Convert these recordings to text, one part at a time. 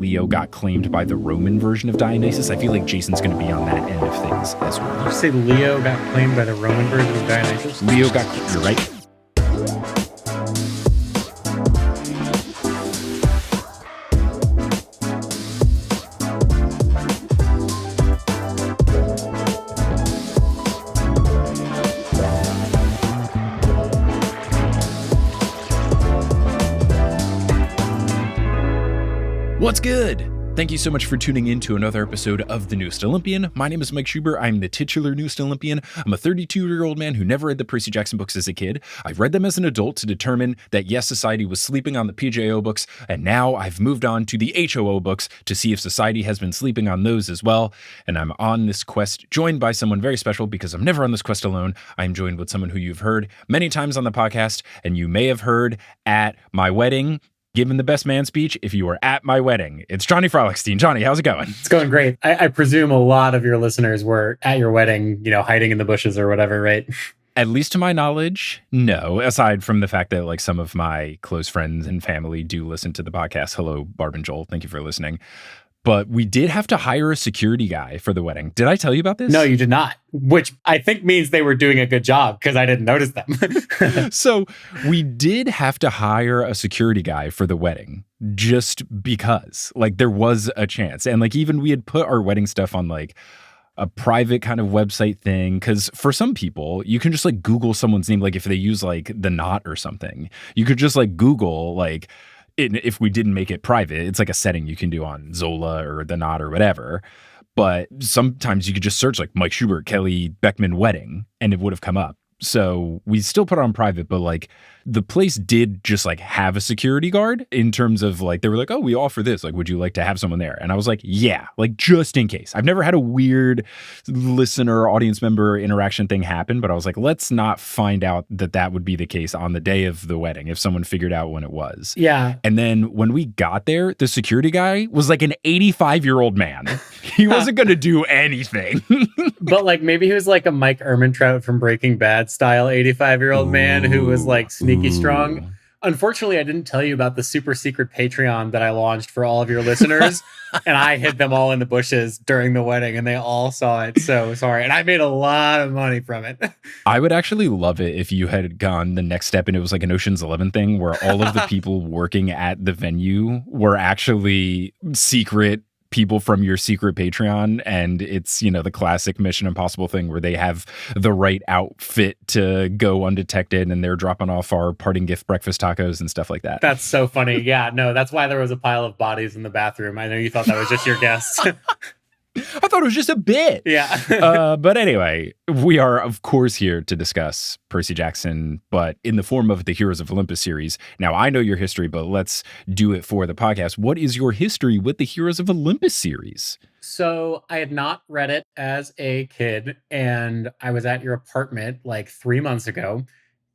Leo got claimed by the Roman version of Dionysus. I feel like Jason's going to be on that end of things as well. Did you say Leo got claimed by the Roman version of Dionysus? You're right. What's good? Thank you so much for tuning in to another episode of The Newest Olympian. My name is Mike Schubert. I'm the titular Newest Olympian. I'm a 32-year-old man who never read the Percy Jackson books as a kid. I've read them as an adult to determine that yes, society was sleeping on the PJO books, and now I've moved on to the HOO books to see if society has been sleeping on those as well. And I'm on this quest joined by someone very special because I'm never on this quest alone. I'm joined with someone who you've heard many times on the podcast, and you may have heard at my wedding. Given the best man speech, if you were at my wedding. It's Johnny Frohlichstein. Johnny, how's it going? It's going great. I presume a lot of your listeners were at your wedding, hiding in the bushes or whatever, right? At least to my knowledge, no. Aside from the fact that some of my close friends and family do listen to the podcast. Hello, Barb and Joel. Thank you for listening. But we did have to hire a security guy for the wedding. Did I tell you about this? No, you did not, which I think means they were doing a good job because I didn't notice them. So we did have to hire a security guy for the wedding just because there was a chance. And even we had put our wedding stuff on a private kind of website thing. Because for some people, you can just Google someone's name. If they use the Knot or something, you could just Google if we didn't make it private. It's a setting you can do on Zola or the Knot or whatever. But sometimes you could just search Mike Schubert, Kelly Beckman wedding, and it would have come up. So we still put it on private, but the place did just have a security guard in terms of they were oh, we offer this. Would you like to have someone there? And I was yeah, just in case. I've never had a weird listener, audience member interaction thing happen, but I was let's not find out that would be the case on the day of the wedding if someone figured out when it was. Yeah. And then when we got there, the security guy was an 85-year-old man. He wasn't going to do anything. But maybe he was a Mike Ehrmantraut from Breaking Bad style 85-year-old man who was sneaky strong. Unfortunately, I didn't tell you about the super secret Patreon that I launched for all of your listeners. And I hid them all in the bushes during the wedding and they all saw it. So sorry. And I made a lot of money from it. I would actually love it if you had gone the next step and it was an Ocean's 11 thing where all of the people working at the venue were actually secret people from your secret Patreon, and it's the classic Mission Impossible thing where they have the right outfit to go undetected and they're dropping off our parting gift breakfast tacos and stuff like that. That's so funny. Yeah, no, that's why there was a pile of bodies in the bathroom. I know you thought that was just your guess. I thought it was just a bit. Yeah. But anyway, we are, of course, here to discuss Percy Jackson, but in the form of the Heroes of Olympus series. Now, I know your history, but let's do it for the podcast. What is your history with the Heroes of Olympus series? So I had not read it as a kid, and I was at your apartment 3 months ago,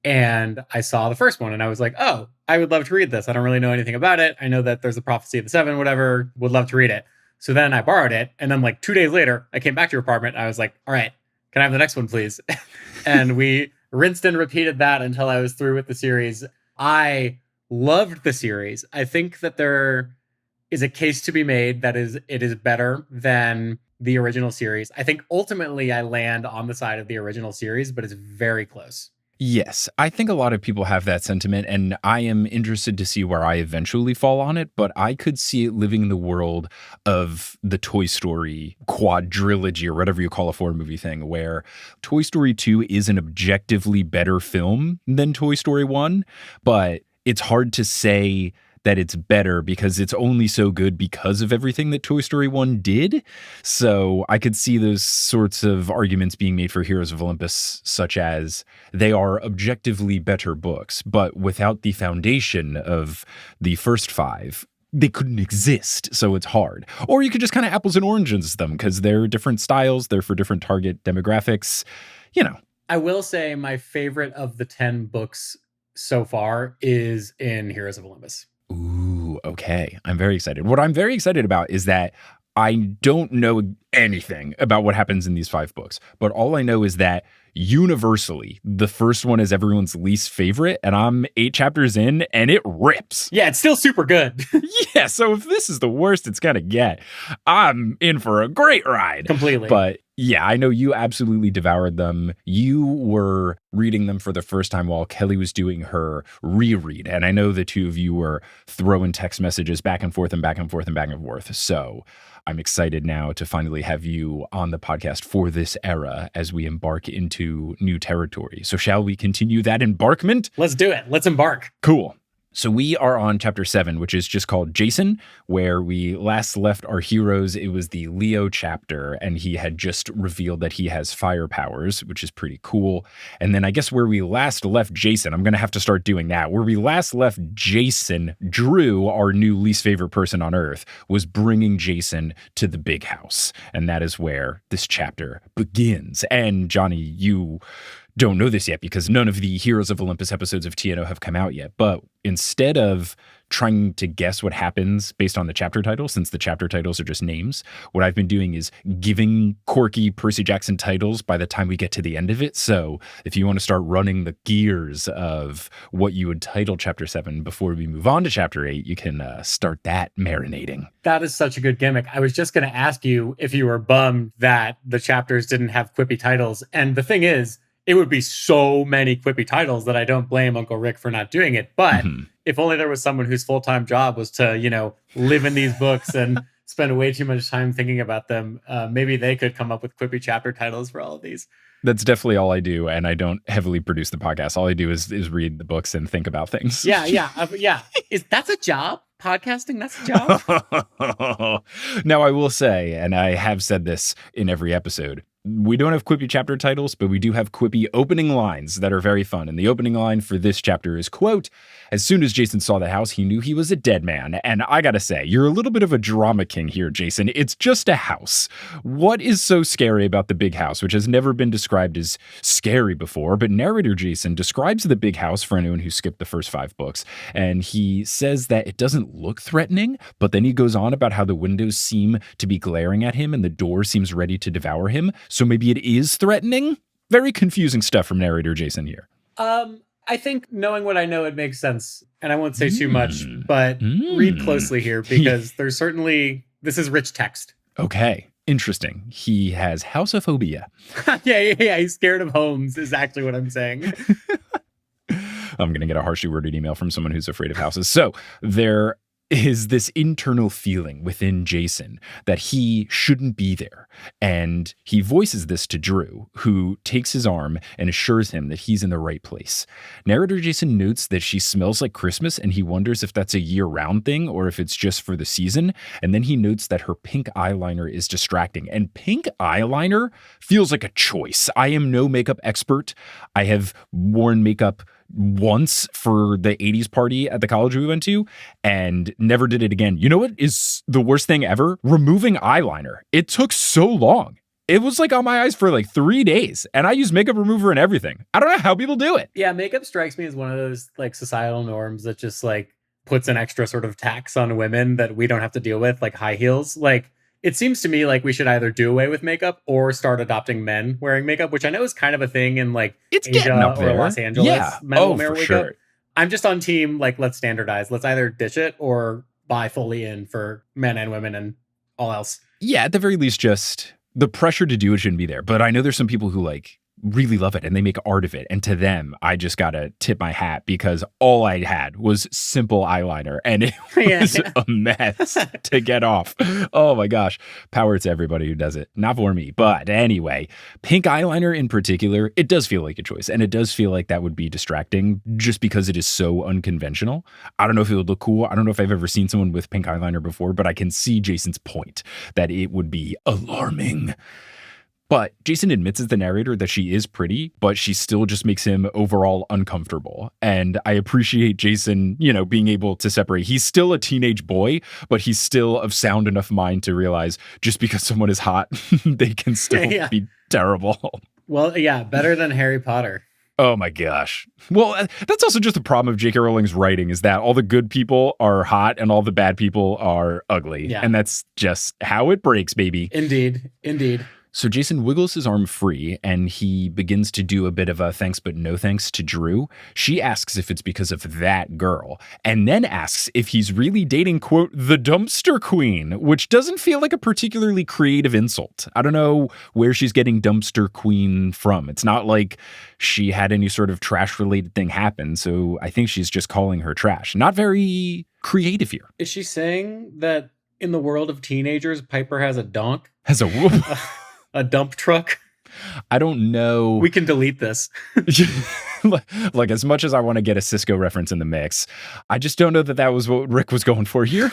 and I saw the first one, and I was oh, I would love to read this. I don't really know anything about it. I know that there's a Prophecy of the Seven, whatever, would love to read it. So then I borrowed it. And then 2 days later, I came back to your apartment. And I was all right, can I have the next one, please? And we rinsed and repeated that until I was through with the series. I loved the series. I think that there is a case to be made that it is better than the original series. I think ultimately I land on the side of the original series, but it's very close. Yes, I think a lot of people have that sentiment, and I am interested to see where I eventually fall on it, but I could see it living in the world of the Toy Story quadrilogy, or whatever you call a four-movie thing, where Toy Story 2 is an objectively better film than Toy Story 1, but it's hard to say that it's better because it's only so good because of everything that Toy Story 1 did. So I could see those sorts of arguments being made for Heroes of Olympus, such as they are objectively better books, but without the foundation of the first five, they couldn't exist. So it's hard. Or you could just kind of apples and oranges them because they're different styles. They're for different target demographics, I will say my favorite of the 10 books so far is in Heroes of Olympus. Ooh, okay. I'm very excited. What I'm very excited about is that I don't know anything about what happens in these 5 books, but all I know is that universally, the first one is everyone's least favorite, and I'm 8 chapters in, and it rips. Yeah, it's still super good. Yeah, so if this is the worst it's gonna get, I'm in for a great ride. Completely. But yeah, I know you absolutely devoured them. You were reading them for the first time while Kelly was doing her reread, and I know the two of you were throwing text messages back and forth and back and forth and back and forth. So I'm excited now to finally have you on the podcast for this era as we embark into new territory. So shall we continue that embarkment? Let's do it. Let's embark. Cool. So we are on chapter 7, which is just called Jason, where we last left our heroes. It was the Leo chapter, and he had just revealed that he has fire powers, which is pretty cool. And then I guess where we last left Jason, I'm going to have to start doing that. Where we last left Jason, Drew, our new least favorite person on Earth, was bringing Jason to the big house. And that is where this chapter begins. And Johnny, you don't know this yet because none of the Heroes of Olympus episodes of TNO have come out yet. But instead of trying to guess what happens based on the chapter title, since the chapter titles are just names, what I've been doing is giving quirky Percy Jackson titles by the time we get to the end of it. So if you want to start running the gears of what you would title chapter 7 before we move on to chapter 8, you can start that marinating. That is such a good gimmick. I was just going to ask you if you were bummed that the chapters didn't have quippy titles. And the thing is, it would be so many quippy titles that I don't blame Uncle Rick for not doing it. But if only there was someone whose full-time job was to, live in these books and spend way too much time thinking about them, maybe they could come up with quippy chapter titles for all of these. That's definitely all I do, and I don't heavily produce the podcast. All I do is read the books and think about things. Yeah. That's a job? Podcasting, that's a job? Now, I will say, and I have said this in every episode, we don't have quippy chapter titles, but we do have quippy opening lines that are very fun. And the opening line for this chapter is, quote, "As soon as Jason saw the house, he knew he was a dead man." And I gotta say, you're a little bit of a drama king here, Jason. It's just a house. What is so scary about the big house, which has never been described as scary before? But narrator Jason describes the big house for anyone who skipped the first 5 books. And he says that it doesn't look threatening, but then he goes on about how the windows seem to be glaring at him and the door seems ready to devour him. So maybe it is threatening? Very confusing stuff from narrator Jason here. I think knowing what I know, it makes sense. And I won't say too much, but read closely here because there's certainly, this is rich text. Okay. Interesting. He has houseophobia. Yeah. He's scared of homes is actually what I'm saying. I'm going to get a harshly worded email from someone who's afraid of houses. So there is this internal feeling within Jason that he shouldn't be there. And he voices this to Drew, who takes his arm and assures him that he's in the right place. Narrator Jason notes that she smells like Christmas, and he wonders if that's a year-round thing or if it's just for the season. And then he notes that her pink eyeliner is distracting. And pink eyeliner feels like a choice. I am no makeup expert. I have worn makeup once for the 80s party at the college we went to and never did it again. You know what is the worst thing ever? Removing eyeliner. It took so long. It was like on my eyes for like 3 days and I use makeup remover and everything. I don't know how people do it. Yeah, makeup strikes me as one of those like societal norms that just like puts an extra sort of tax on women that we don't have to deal with, like high heels. Like it seems to me like we should either do away with makeup or start adopting men wearing makeup, which I know is kind of a thing in like it's Asia up there. Or Los Angeles. Yeah. Men will wear for makeup. sure. I'm just on team, like, let's standardize. Let's either ditch it or buy fully in for men and women and all else. Yeah, at the very least, just the pressure to do it shouldn't be there. But I know there's some people who like really love it and they make art of it. And to them, I just got to tip my hat because all I had was simple eyeliner and it was a mess to get off. Oh my gosh. Power to everybody who does it. Not for me. But anyway, pink eyeliner in particular, it does feel like a choice. And it does feel like that would be distracting just because it is so unconventional. I don't know if it would look cool. I don't know if I've ever seen someone with pink eyeliner before, but I can see Jason's point that it would be alarming. But Jason admits as the narrator that she is pretty, but she still just makes him overall uncomfortable. And I appreciate Jason, being able to separate. He's still a teenage boy, but he's still of sound enough mind to realize just because someone is hot, they can still be terrible. Well, yeah, better than Harry Potter. Oh my gosh. Well, that's also just the problem of J.K. Rowling's writing is that all the good people are hot and all the bad people are ugly. Yeah. And that's just how it breaks, baby. Indeed. So Jason wiggles his arm free and he begins to do a bit of a thanks but no thanks to Drew. She asks if it's because of that girl and then asks if he's really dating, quote, the dumpster queen, which doesn't feel like a particularly creative insult. I don't know where she's getting dumpster queen from. It's not like she had any sort of trash related thing happen. So I think she's just calling her trash. Not very creative here. Is she saying that in the world of teenagers, Piper has a donk? Has a whoop. A dump truck? I don't know. We can delete this. Like, as much as I want to get a Cisco reference in the mix, I just don't know that that was what Rick was going for here.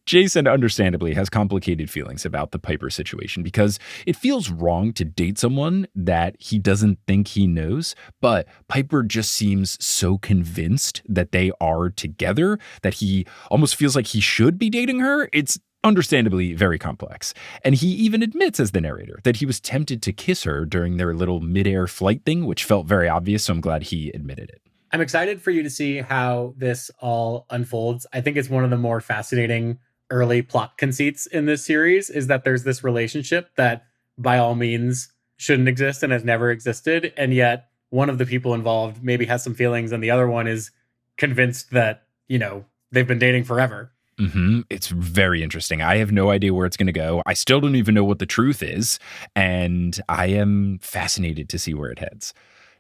Jason, understandably, has complicated feelings about the Piper situation because it feels wrong to date someone that he doesn't think he knows, but Piper just seems so convinced that they are together that he almost feels like he should be dating her. It's understandably very complex. And he even admits as the narrator that he was tempted to kiss her during their little midair flight thing, which felt very obvious, so I'm glad he admitted it. I'm excited for you to see how this all unfolds. I think it's one of the more fascinating early plot conceits in this series is that there's this relationship that by all means shouldn't exist and has never existed. And yet one of the people involved maybe has some feelings and the other one is convinced that, they've been dating forever. Mm-hmm. It's very interesting. I have no idea where it's going to go. I still don't even know what the truth is. And I am fascinated to see where it heads.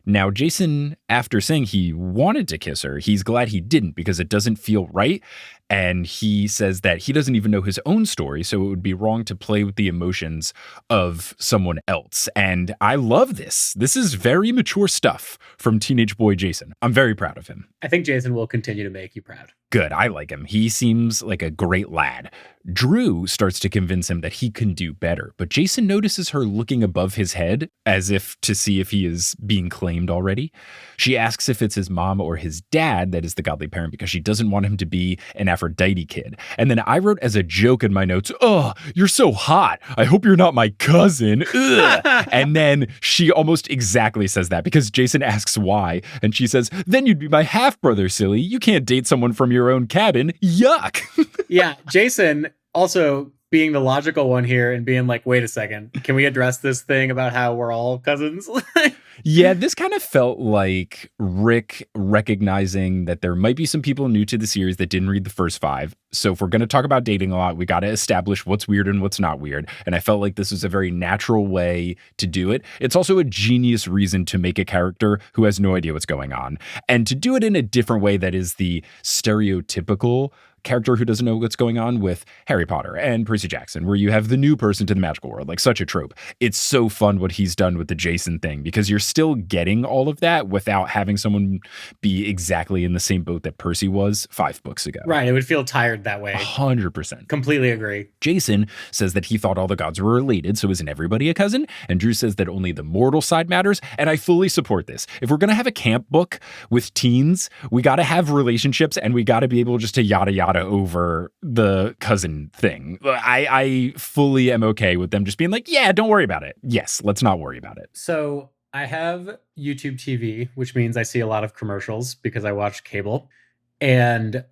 Now, Jason, after saying he wanted to kiss her, he's glad he didn't because it doesn't feel right. And he says that he doesn't even know his own story, so it would be wrong to play with the emotions of someone else. And I love this. This is very mature stuff from teenage boy Jason. I'm very proud of him. I think Jason will continue to make you proud. Good. I like him. He seems like a great lad. Drew starts to convince him that he can do better, but Jason notices her looking above his head as if to see if he is being claimed already. She asks if it's his mom or his dad that is the godly parent because she doesn't want him to be an Aphrodite kid. And then I wrote as a joke in my notes, "Oh, you're so hot. I hope you're not my cousin." And then she almost exactly says that because Jason asks why. And she says, "Then you'd be my half brother, silly. You can't date someone from your own cabin. Yuck." Yeah, Jason also being the logical one here and being like, wait a second, can we address this thing about how we're all cousins? Yeah, this kind of felt like Rick recognizing that there might be some people new to the series that didn't read the first 5. So if we're going to talk about dating a lot, we got to establish what's weird and what's not weird. And I felt like this was a very natural way to do it. It's also a genius reason to make a character who has no idea what's going on and to do it in a different way that is the stereotypical character who doesn't know what's going on with Harry Potter and Percy Jackson, where you have the new person to the magical world, like such a trope. It's so fun what he's done with the Jason thing because you're still getting all of that without having someone be exactly in the same boat that Percy was 5 books ago. Right. It would feel tired that way. 100%. Completely agree. Jason says that he thought all the gods were related, so isn't everybody a cousin? And Drew says that only the mortal side matters, and I fully support this. If we're going to have a camp book with teens, we got to have relationships and we got to be able just to yada yada over the cousin thing. I fully am okay with them just being like, yeah, don't worry about it. Yes, let's not worry about it. So I have YouTube TV, which means I see a lot of commercials because I watch cable. And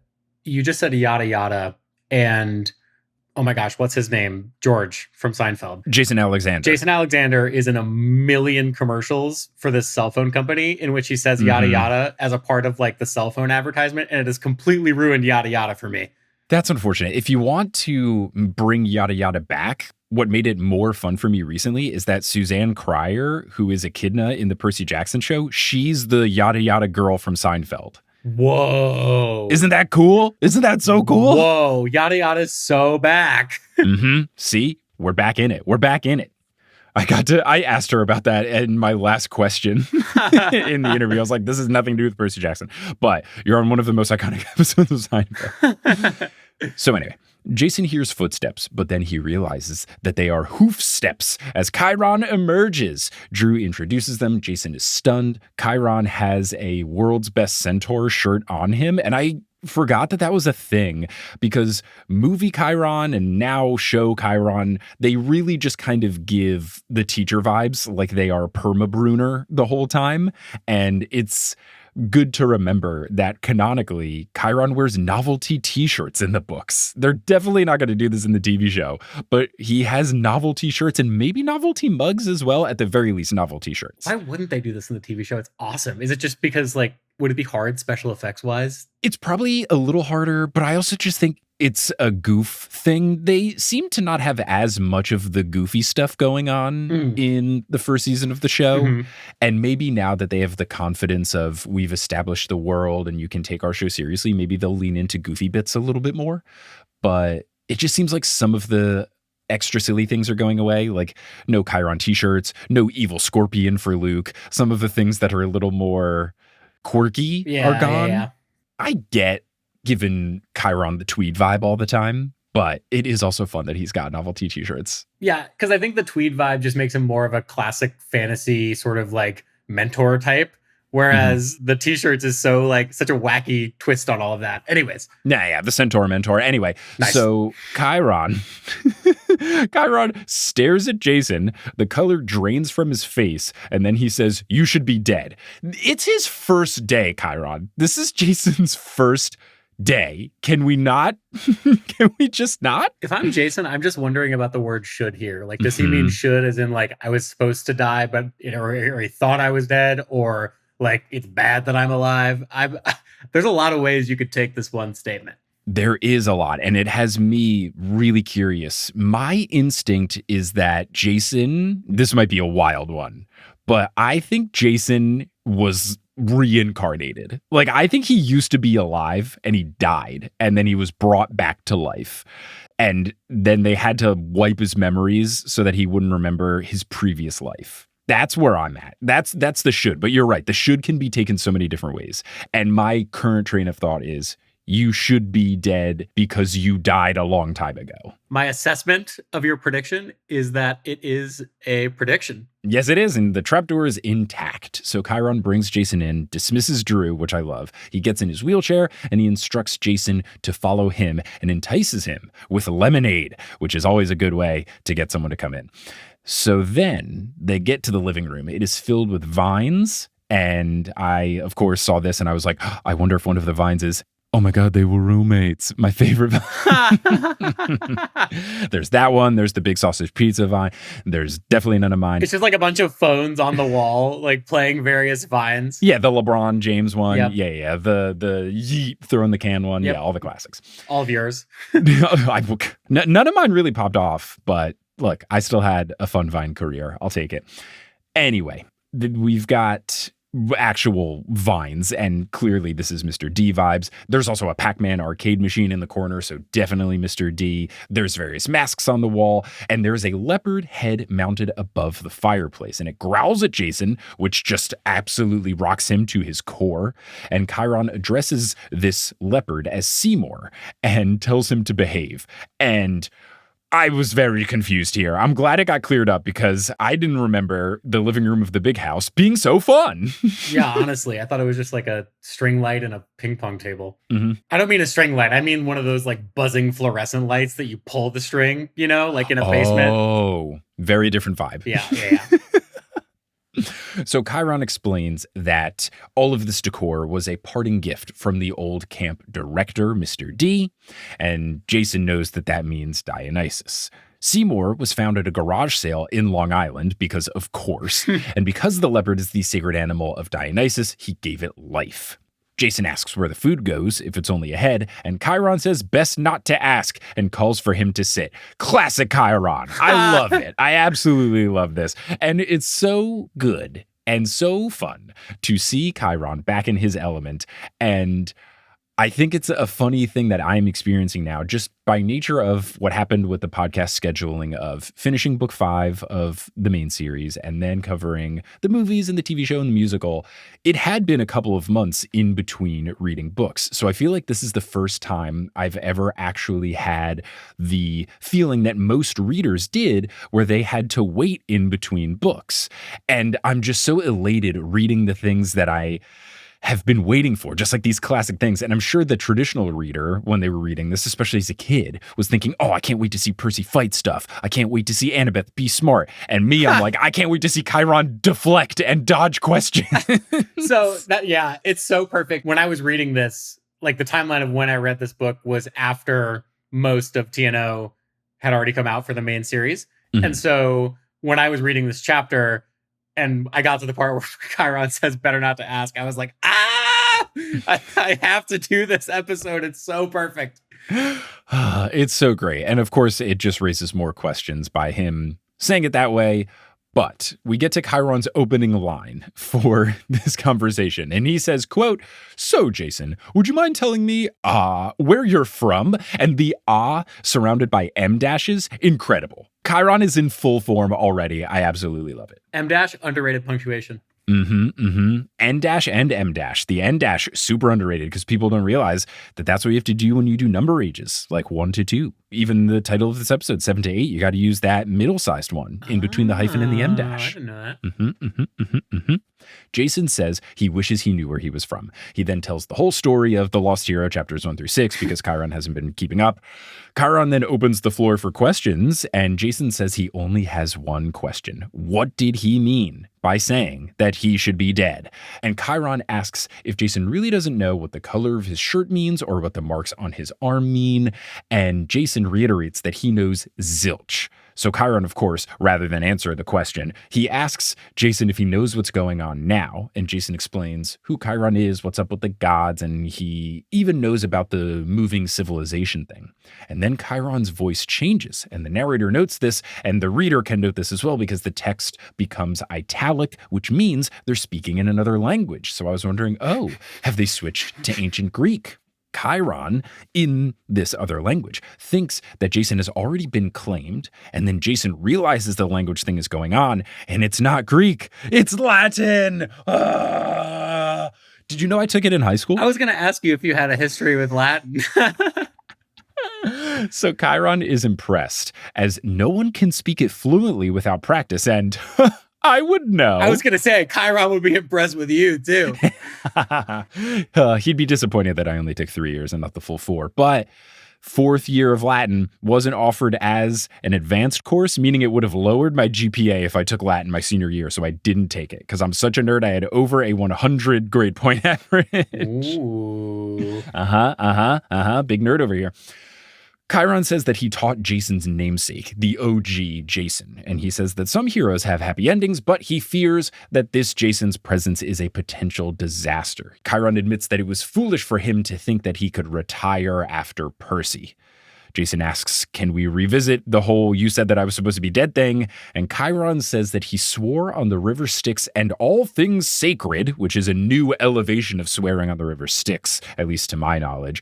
you just said yada yada. And oh my gosh, what's his name? George from Seinfeld. Jason Alexander. Jason Alexander is in a million commercials for this cell phone company in which he says yada yada as a part of like the cell phone advertisement. And it has completely ruined yada yada for me. That's unfortunate. If you want to bring yada yada back, what made it more fun for me recently is that Suzanne Cryer, who is Echidna in the Percy Jackson show, she's the yada yada girl from Seinfeld. Whoa. Isn't that cool? Isn't that so cool? Whoa. Yada yada is so back. See, we're back in it. We're back in it. I asked her about that in my last question in the interview. I was like, this has nothing to do with Percy Jackson, but you're on one of the most iconic episodes of Seinfeld. So anyway, Jason hears footsteps, but then he realizes that they are hoof steps as Chiron emerges. Drew introduces them. Jason is stunned. Chiron has a world's best centaur shirt on him, and I forgot that was a thing because movie Chiron and now show Chiron, they really just kind of give the teacher vibes like they are Perma Bruner the whole time. And it's good to remember that canonically, Chiron wears novelty t-shirts in the books. They're definitely not going to do this in the TV show, but he has novelty shirts and maybe novelty mugs as well, at the very least novelty shirts. Why wouldn't they do this in the TV show? It's awesome. Is it just because, like, would it be hard special effects wise? It's probably a little harder, but I also just think it's a goof thing. They seem to not have as much of the goofy stuff going on in the first season of the show. Mm-hmm. And maybe now that they have the confidence of we've established the world and you can take our show seriously, maybe they'll lean into goofy bits a little bit more. But it just seems like some of the extra silly things are going away, like no Chiron t-shirts, no evil scorpion for Luke. Some of the things that are a little more quirky are gone. Yeah. I get giving Chiron the tweed vibe all the time, but it is also fun that he's got novelty t-shirts. Yeah, because I think the tweed vibe just makes him more of a classic fantasy sort of like mentor type, whereas the t-shirts is so like such a wacky twist on all of that. Anyways. Yeah, the centaur mentor. Anyway, Nice. So Chiron stares at Jason, the color drains from his face, and then he says, "You should be dead." It's his first day, Chiron. This is Jason's first day. Can we not? Can we just not? If I'm Jason, I'm just wondering about the word should here. Like, does he mean should as in like I was supposed to die, but or he thought I was dead, or like it's bad that I'm alive? There's a lot of ways you could take this one statement. There is a lot, and it has me really curious. My instinct is that Jason, this might be a wild one, but I think Jason was reincarnated. Like, I think he used to be alive and he died, and then he was brought back to life. And then they had to wipe his memories so that he wouldn't remember his previous life. That's where I'm at. That's the should. But you're right. The should can be taken so many different ways. And my current train of thought is, you should be dead because you died a long time ago. My assessment of your prediction is that it is a prediction. Yes, it is. And the trapdoor is intact. So Chiron brings Jason in, dismisses Drew, which I love. He gets in his wheelchair and he instructs Jason to follow him and entices him with lemonade, which is always a good way to get someone to come in. So then they get to the living room. It is filled with vines. And I, of course, saw this and I was like, I wonder if one of the vines is, oh my God, they were roommates. My favorite vine. There's that one. There's the big sausage pizza vine. There's definitely none of mine. It's just like a bunch of phones on the wall, like playing various vines. Yeah, the LeBron James one. Yep. Yeah. The yeet throwing the can one. Yep. Yeah, all the classics. All of yours. None of mine really popped off, but look, I still had a fun Vine career. I'll take it. Anyway, we've got actual vines, and clearly this is Mr. D vibes. There's also a Pac-Man arcade machine in the corner, so definitely Mr. D. There's various masks on the wall, and there's a leopard head mounted above the fireplace, and it growls at Jason, which just absolutely rocks him to his core. And Chiron addresses this leopard as Seymour and tells him to behave. And I was very confused here. I'm glad it got cleared up because I didn't remember the living room of the big house being so fun. Yeah, honestly, I thought it was just like a string light and a ping pong table. Mm-hmm. I don't mean a string light. I mean one of those like buzzing fluorescent lights that you pull the string, you know, like in a basement. Oh, very different vibe. Yeah. So Chiron explains that all of this decor was a parting gift from the old camp director, Mr. D, and Jason knows that that means Dionysus. Seymour was found at a garage sale in Long Island because, of course, and because the leopard is the sacred animal of Dionysus, he gave it life. Jason asks where the food goes, if it's only ahead, and Chiron says best not to ask and calls for him to sit. Classic Chiron. I love it. I absolutely love this. And it's so good and so fun to see Chiron back in his element. And I think it's a funny thing that I'm experiencing now, just by nature of what happened with the podcast scheduling of finishing book 5 of the main series and then covering the movies and the TV show and the musical. It had been a couple of months in between reading books. So I feel like this is the first time I've ever actually had the feeling that most readers did, where they had to wait in between books. And I'm just so elated reading the things that I have been waiting for, just like these classic things. And I'm sure the traditional reader, when they were reading this, especially as a kid, was thinking, oh, I can't wait to see Percy fight stuff. I can't wait to see Annabeth be smart. And me, I'm like, I can't wait to see Chiron deflect and dodge questions. So it's so perfect. When I was reading this, like the timeline of when I read this book was after most of TNO had already come out for the main series. Mm-hmm. And so when I was reading this chapter and I got to the part where Chiron says better not to ask, I was like, I have to do this episode. It's so perfect. It's so great. And of course, it just raises more questions by him saying it that way. But we get to Chiron's opening line for this conversation. And he says, quote, so Jason, would you mind telling me where you're from? And the surrounded by M dashes, incredible. Chiron is in full form already. I absolutely love it. M dash, underrated punctuation. N dash and M dash. The N dash, super underrated because people don't realize that that's what you have to do when you do number ages, like 1 to 2. Even the title of this episode, 7 to 8, you got to use that middle-sized one in between the hyphen and the M dash. I didn't know that. Jason says he wishes he knew where he was from. He then tells the whole story of the Lost Hero chapters 1 through 6 because Chiron hasn't been keeping up. Chiron then opens the floor for questions, and Jason says he only has one question. What did he mean by saying that he should be dead? And Chiron asks if Jason really doesn't know what the color of his shirt means or what the marks on his arm mean, and Jason reiterates that he knows zilch. So Chiron, of course, rather than answer the question, he asks Jason if he knows what's going on now, and Jason explains who Chiron is, what's up with the gods, and he even knows about the moving civilization thing. And then Chiron's voice changes, and the narrator notes this, and the reader can note this as well because the text becomes italic, which means they're speaking in another language. So I was wondering, have they switched to ancient Greek? Chiron, in this other language, thinks that Jason has already been claimed, and then Jason realizes the language thing is going on, and it's not Greek, it's Latin! Did you know I took it in high school? I was going to ask you if you had a history with Latin. So Chiron is impressed, as no one can speak it fluently without practice, and I would know. I was going to say, Chiron would be impressed with you, too. He'd be disappointed that I only took 3 years and not the full 4. But 4th year of Latin wasn't offered as an advanced course, meaning it would have lowered my GPA if I took Latin my senior year. So I didn't take it because I'm such a nerd. I had over a 100 grade point average. Ooh. Big nerd over here. Chiron says that he taught Jason's namesake, the OG Jason, and he says that some heroes have happy endings, but he fears that this Jason's presence is a potential disaster. Chiron admits that it was foolish for him to think that he could retire after Percy. Jason asks, can we revisit the whole you said that I was supposed to be dead thing? And Chiron says that he swore on the river Styx and all things sacred, which is a new elevation of swearing on the river Styx, at least to my knowledge.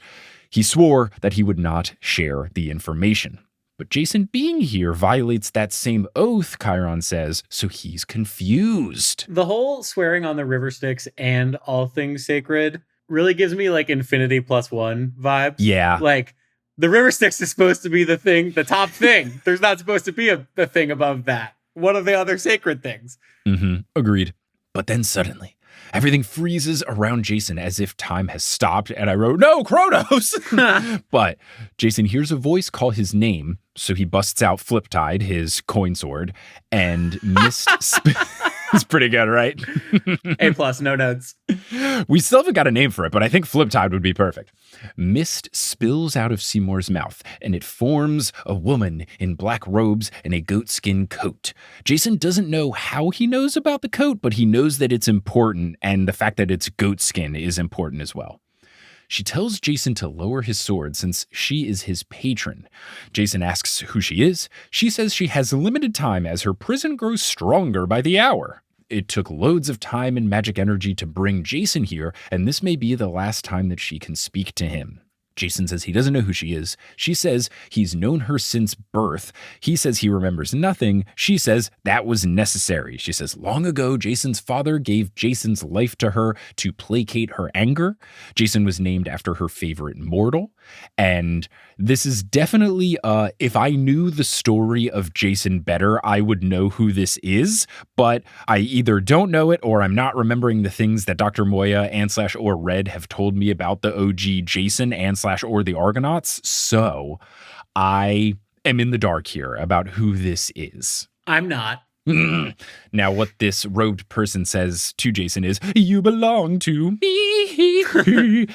He swore that he would not share the information. But Jason being here violates that same oath, Chiron says, so he's confused. The whole swearing on the river Styx and all things sacred really gives me like Infinity +1 vibes. Yeah. Like the river Styx is supposed to be the thing, the top thing. There's not supposed to be a thing above that. What are the other sacred things? Agreed. But then suddenly, everything freezes around Jason as if time has stopped, and I wrote, no, Kronos! But Jason hears a voice call his name, so he busts out Fliptide, his coin sword, and Mist... It's pretty good, right? A+, no notes. We still haven't got a name for it, but I think Fliptide would be perfect. Mist spills out of Seymour's mouth, and it forms a woman in black robes and a goatskin coat. Jason doesn't know how he knows about the coat, but he knows that it's important, and the fact that it's goatskin is important as well. She tells Jason to lower his sword since she is his patron. Jason asks who she is. She says she has limited time as her prison grows stronger by the hour. It took loads of time and magic energy to bring Jason here, and this may be the last time that she can speak to him. Jason says he doesn't know who she is. She says he's known her since birth. He says he remembers nothing. She says that was necessary. She says long ago, Jason's father gave Jason's life to her to placate her anger. Jason was named after her favorite mortal. And this is definitely, if I knew the story of Jason better, I would know who this is. But I either don't know it or I'm not remembering the things that Dr. Moya and/or Red have told me about the OG Jason and/or the Argonauts. So I am in the dark here about who this is. I'm not. Now, what this robed person says to Jason is, "You belong to me."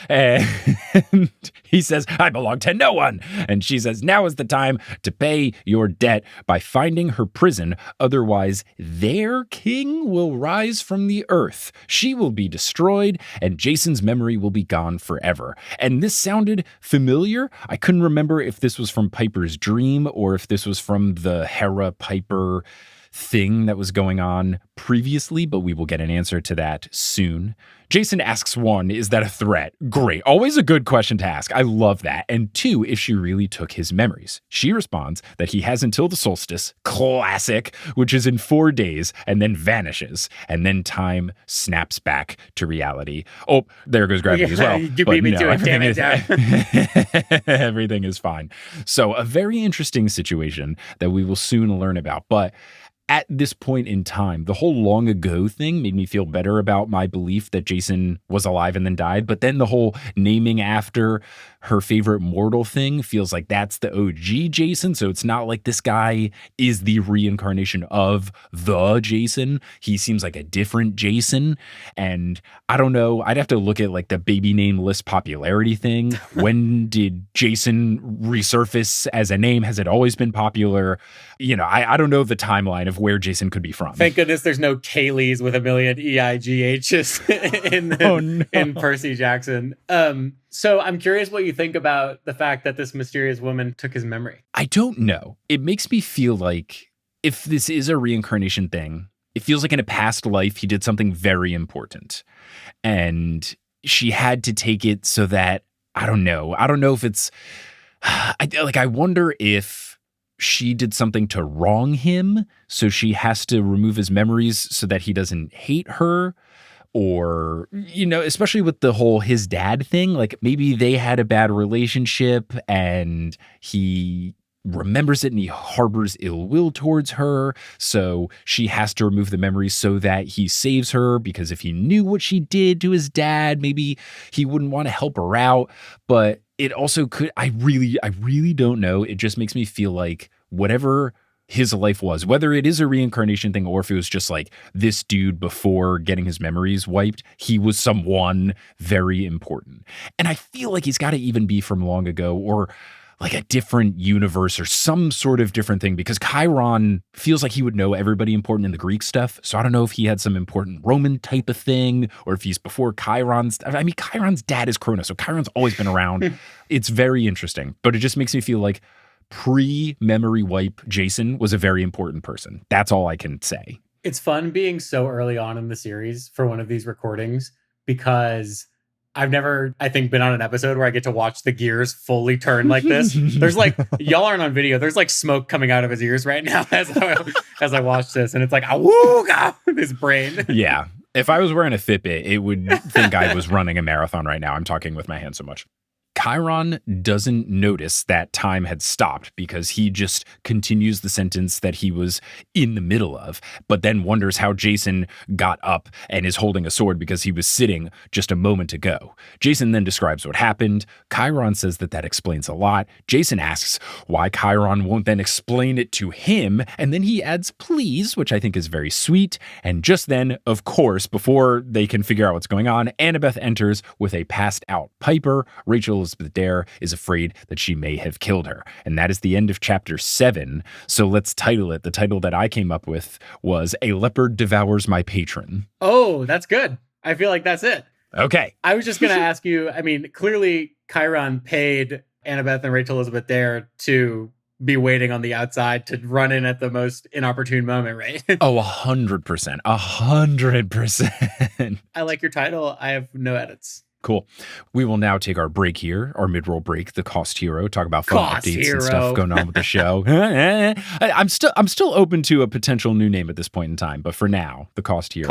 And he says, "I belong to no one." And she says, "Now is the time to pay your debt by finding her prison. Otherwise, their king will rise from the earth. She will be destroyed, and Jason's memory will be gone forever." And this sounded familiar. I couldn't remember if this was from Piper's dream or if this was from the Hera Piper thing that was going on previously, but we will get an answer to that soon. Jason asks, one, is that a threat? Great. Always a good question to ask. I love that. And two, if she really took his memories. She responds that he has until the solstice, classic, which is in 4 days, and then vanishes. And then time snaps back to reality. Oh, there goes gravity as well. You beat me to it, damn it. Everything is fine. So a very interesting situation that we will soon learn about. But at this point in time, the whole long ago thing made me feel better about my belief that Jason was alive and then died. But then the whole naming after her favorite mortal thing feels like that's the OG Jason. So it's not like this guy is the reincarnation of the Jason. He seems like a different Jason. And I don't know. I'd have to look at like the baby name list popularity thing. When did Jason resurface as a name? Has it always been popular? You know, I don't know the timeline of where Jason could be from. Thank goodness there's no Kayleys with a million EIGHs in Percy Jackson. So I'm curious what you think about the fact that this mysterious woman took his memory. I don't know. It makes me feel like if this is a reincarnation thing, it feels like in a past life he did something very important. And she had to take it so that, I don't know if it's, I wonder if she did something to wrong him, so she has to remove his memories so that he doesn't hate her. Or, you know, especially with the whole his dad thing, like maybe they had a bad relationship and he remembers it and he harbors ill will towards her. So she has to remove the memories so that he saves her, because if he knew what she did to his dad, maybe he wouldn't want to help her out. But it also could, I really don't know. It just makes me feel like whatever his life was, whether it is a reincarnation thing or if it was just like this dude before getting his memories wiped, he was someone very important. And I feel like he's got to even be from long ago or like a different universe or some sort of different thing, because Chiron feels like he would know everybody important in the Greek stuff. So I don't know if he had some important Roman type of thing or if he's before Chiron's. I mean, Chiron's dad is Cronus, so Chiron's always been around. It's very interesting, but it just makes me feel like pre-memory wipe Jason was a very important person. That's all I can say. It's fun being so early on in the series for one of these recordings, because I've never, I think, been on an episode where I get to watch the gears fully turn like this. There's like, y'all aren't on video, there's like smoke coming out of his ears right now as I watch this. And it's like, awooga, his brain. Yeah. If I was wearing a Fitbit, it would think I was running a marathon right now. I'm talking with my hands so much. Chiron doesn't notice that time had stopped because he just continues the sentence that he was in the middle of, but then wonders how Jason got up and is holding a sword because he was sitting just a moment ago. Jason then describes what happened. Chiron says that explains a lot. Jason asks why Chiron won't then explain it to him, and then he adds please, which I think is very sweet. And just then, of course, before they can figure out what's going on, Annabeth enters with a passed out Piper. Rachel Elizabeth Dare is afraid that she may have killed her. And that is the end of chapter 7. So let's title it. The title that I came up with was A Leopard Devours My Patron. Oh, that's good. I feel like that's it. Okay. I was just going to ask you, I mean, clearly Chiron paid Annabeth and Rachel Elizabeth Dare to be waiting on the outside to run in at the most inopportune moment, right? Oh, 100%. 100%. I like your title. I have no edits. Cool. We will now take our break here, our mid-roll break, the Cost Hero, talk about fun Cost updates Hero. and stuff going on with the show. I'm still open to a potential new name at this point in time, but for now, the Cost Hero.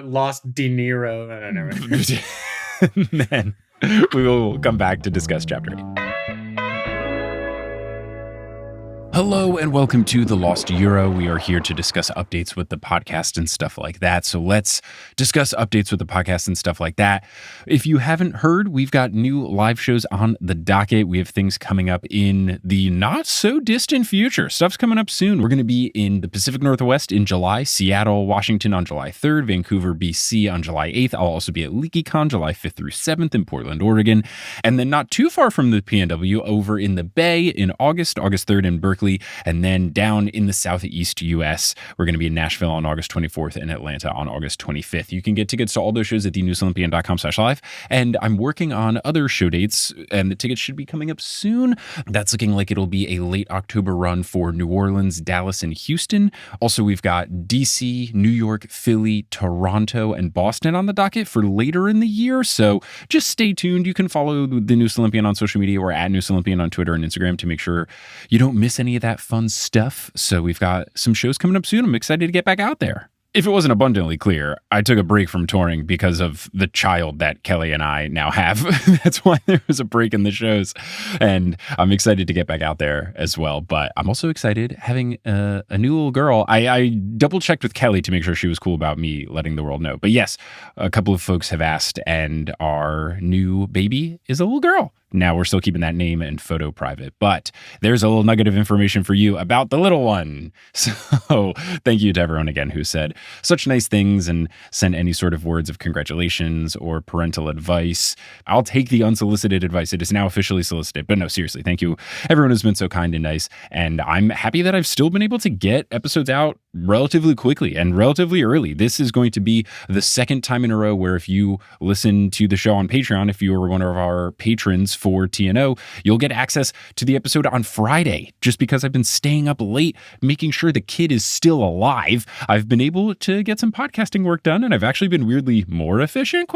Lost De Niro. Then we will come back to discuss Chapter 8. Hello and welcome to The Lost Euro. We are here to discuss updates with the podcast and stuff like that. So let's discuss updates with the podcast and stuff like that. If you haven't heard, we've got new live shows on the docket. We have things coming up in the not so distant future. Stuff's coming up soon. We're going to be in the Pacific Northwest in July, Seattle, Washington on July 3rd, Vancouver, BC on July 8th. I'll also be at LeakyCon July 5th through 7th in Portland, Oregon. And then not too far from the PNW over in the Bay in August 3rd in Berkeley. And then down in the Southeast US, we're going to be in Nashville on August 24th and Atlanta on August 25th. You can get tickets to all those shows at thenewsolympian.com/live. And I'm working on other show dates, and the tickets should be coming up soon. That's looking like it'll be a late October run for New Orleans, Dallas, and Houston. Also, we've got DC, New York, Philly, Toronto, and Boston on the docket for later in the year. So just stay tuned. You can follow the Noose Olympian on social media or at Noose Olympian on Twitter and Instagram to make sure you don't miss any of that fun stuff. So we've got some shows coming up soon. I'm excited to get back out there. If it wasn't abundantly clear, I took a break from touring because of the child that Kelly and I now have. That's why there was a break in the shows. And I'm excited to get back out there as well. But I'm also excited having a new little girl. I double checked with Kelly to make sure she was cool about me letting the world know. But yes, a couple of folks have asked, and our new baby is a little girl. Now, we're still keeping that name and photo private, but there's a little nugget of information for you about the little one. So thank you to everyone again who said such nice things and sent any sort of words of congratulations or parental advice. I'll take the unsolicited advice. It is now officially solicited, but no, seriously, thank you. Everyone has been so kind and nice, and I'm happy that I've still been able to get episodes out relatively quickly and relatively early. This is going to be the second time in a row where if you listen to the show on Patreon, if you are one of our patrons for TNO, you'll get access to the episode on Friday. Just because I've been staying up late making sure the kid is still alive, I've been able to get some podcasting work done, and I've actually been weirdly more efficient, ?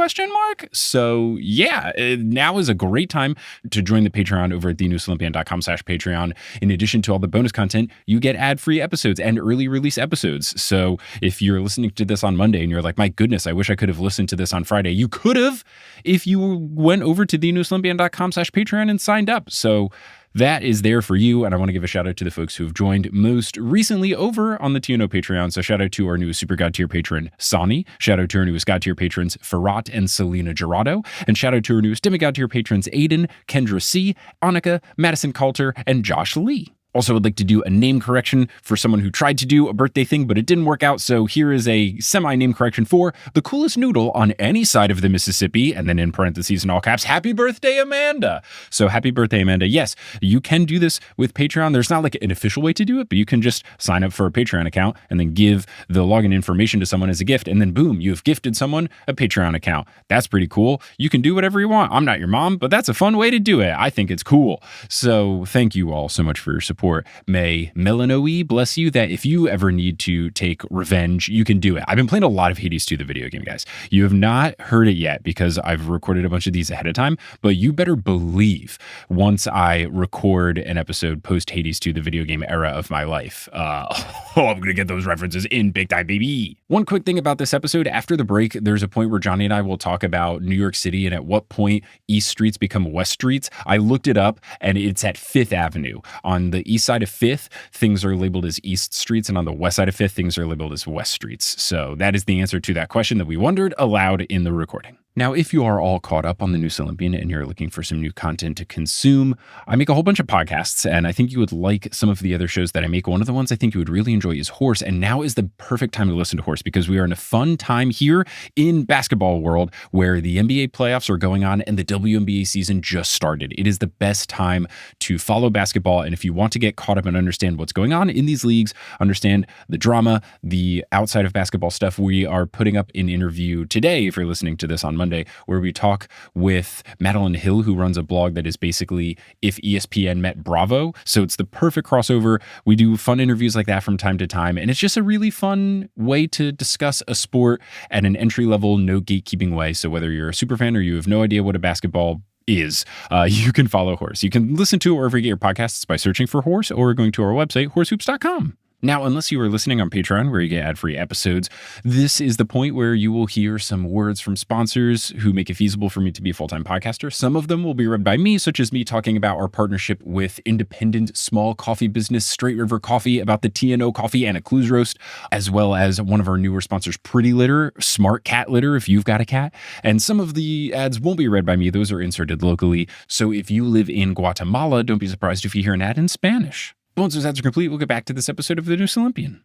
So yeah, now is a great time to join the Patreon over at thenewsolympian.com/Patreon. In addition to all the bonus content, you get ad-free episodes and early release episodes. So if you're listening to this on Monday and you're like, my goodness, I wish I could have listened to this on Friday, you could have if you went over to thenewsolympian.com/Patreon and signed up. So that is there for you. And I want to give a shout out to the folks who have joined most recently over on the TNO Patreon. So shout out to our newest Super God tier patron, Sani. Shout out to our newest God tier patrons, Farrat and Selena Gerardo. And shout out to our newest Demigod tier patrons, Aiden, Kendra C, Annika, Madison Coulter, and Josh Lee. Also, would like to do a name correction for someone who tried to do a birthday thing, but it didn't work out. So here is a semi-name correction for the coolest noodle on any side of the Mississippi. And then in parentheses in all caps, happy birthday, Amanda. So happy birthday, Amanda. Yes, you can do this with Patreon. There's not like an official way to do it, but you can just sign up for a Patreon account and then give the login information to someone as a gift. And then boom, you've gifted someone a Patreon account. That's pretty cool. You can do whatever you want. I'm not your mom, but that's a fun way to do it. I think it's cool. So thank you all so much for your support. May Melanoe bless you that if you ever need to take revenge, you can do it. I've been playing a lot of Hades 2, the video game, guys. You have not heard it yet because I've recorded a bunch of these ahead of time, but you better believe once I record an episode post Hades 2, the video game era of my life, I'm going to get those references in big time, baby. One quick thing about this episode, after the break, there's a point where Johnny and I will talk about New York City and at what point East Streets become West Streets. I looked it up and it's at 5th Avenue. On the east side of 5th, things are labeled as East Streets, and on the west side of 5th, things are labeled as West Streets. So that is the answer to that question that we wondered aloud in the recording. Now, if you are all caught up on the Noose Olympian and you're looking for some new content to consume, I make a whole bunch of podcasts, and I think you would like some of the other shows that I make. One of the ones I think you would really enjoy is Horse, and now is the perfect time to listen to Horse because we are in a fun time here in basketball world where the NBA playoffs are going on and the WNBA season just started. It is the best time to follow basketball, and if you want to get caught up and understand what's going on in these leagues, understand the drama, the outside of basketball stuff, we are putting up an interview today, if you're listening to this on Monday, Monday, where we talk with Madeline Hill, who runs a blog that is basically if ESPN met Bravo. So it's the perfect crossover. We do fun interviews like that from time to time, and it's just a really fun way to discuss a sport at an entry-level, no gatekeeping way. So whether you're a super fan or you have no idea what a basketball is, you can follow Horse. You can listen to it wherever you get your podcasts by searching for Horse or going to our website, horsehoops.com. Now, unless you are listening on Patreon, where you get ad-free episodes, this is the point where you will hear some words from sponsors who make it feasible for me to be a full-time podcaster. Some of them will be read by me, such as me talking about our partnership with independent small coffee business Straight River Coffee, about the TNO coffee and a clues roast, as well as one of our newer sponsors, Pretty Litter, smart cat litter if you've got a cat. And some of the ads won't be read by me. Those are inserted locally. So if you live in Guatemala, don't be surprised if you hear an ad in Spanish. Once those ads are complete, we'll get back to this episode of the News Olympian.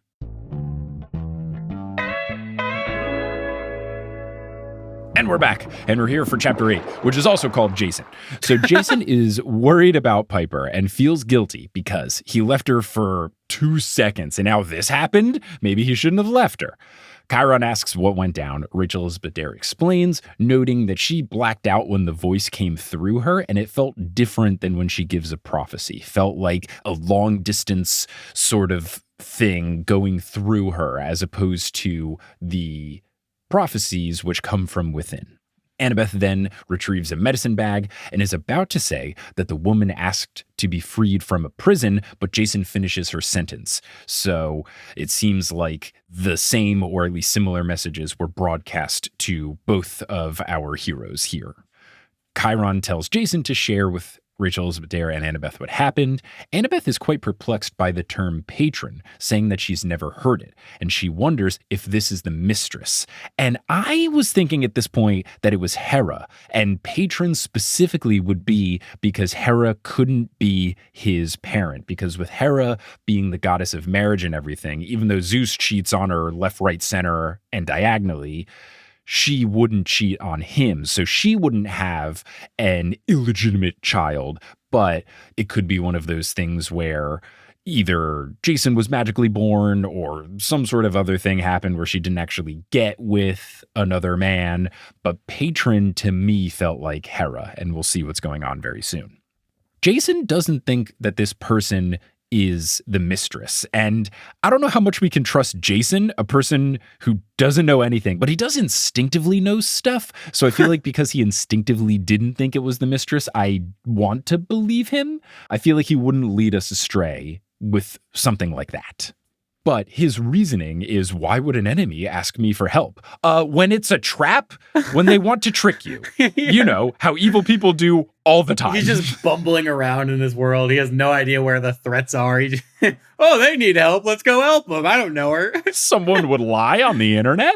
And we're back, and we're here for Chapter 8, which is also called Jason. So Jason is worried about Piper and feels guilty because he left her for 2 seconds, and now this happened? Maybe he shouldn't have left her. Chiron asks what went down. Rachel Elizabeth Dare explains, noting that she blacked out when the voice came through her, and it felt different than when she gives a prophecy. Felt like a long distance sort of thing going through her, as opposed to the prophecies which come from within. Annabeth then retrieves a medicine bag and is about to say that the woman asked to be freed from a prison, but Jason finishes her sentence. So it seems like the same or at least similar messages were broadcast to both of our heroes here. Chiron tells Jason to share with Rachel Elizabeth Dare and Annabeth what happened. Annabeth is quite perplexed by the term patron, saying that she's never heard it, and she wonders if this is the mistress. And I was thinking at this point that it was Hera, and patron specifically would be because Hera couldn't be his parent, because with Hera being the goddess of marriage and everything, even though Zeus cheats on her left, right, center, and diagonally, she wouldn't cheat on him. So she wouldn't have an illegitimate child, but it could be one of those things where either Jason was magically born or some sort of other thing happened where she didn't actually get with another man. But patron to me felt like Hera, and we'll see what's going on very soon. Jason doesn't think that this person is the mistress. And I don't know how much we can trust Jason, a person who doesn't know anything, but he does instinctively know stuff. So I feel like because he instinctively didn't think it was the mistress, I want to believe him. I feel like he wouldn't lead us astray with something like that. But his reasoning is, why would an enemy ask me for help? When it's a trap, when they want to trick you. Yeah. You know, how evil people do all the time. He's just bumbling around in this world. He has no idea where the threats are. Oh, they need help. Let's go help them. I don't know her. Someone would lie on the internet?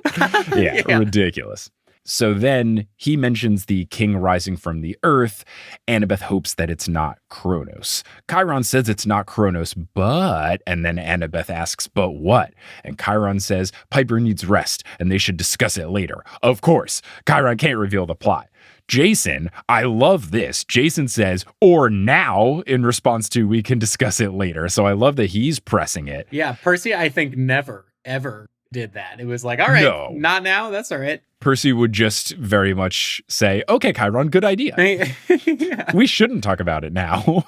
Yeah, ridiculous. So then he mentions the king rising from the earth. Annabeth hopes that it's not Kronos. Chiron says it's not Kronos, but, and then Annabeth asks, but what? And Chiron says Piper needs rest and they should discuss it later. Of course, Chiron can't reveal the plot. Jason, I love this. Jason says, or now, in response to, we can discuss it later. So I love that he's pressing it. Yeah, Percy, I think never, ever did that. It was like, all right, no. Not now. That's all right. Percy would just very much say, okay, Chiron, good idea. Yeah. We shouldn't talk about it now.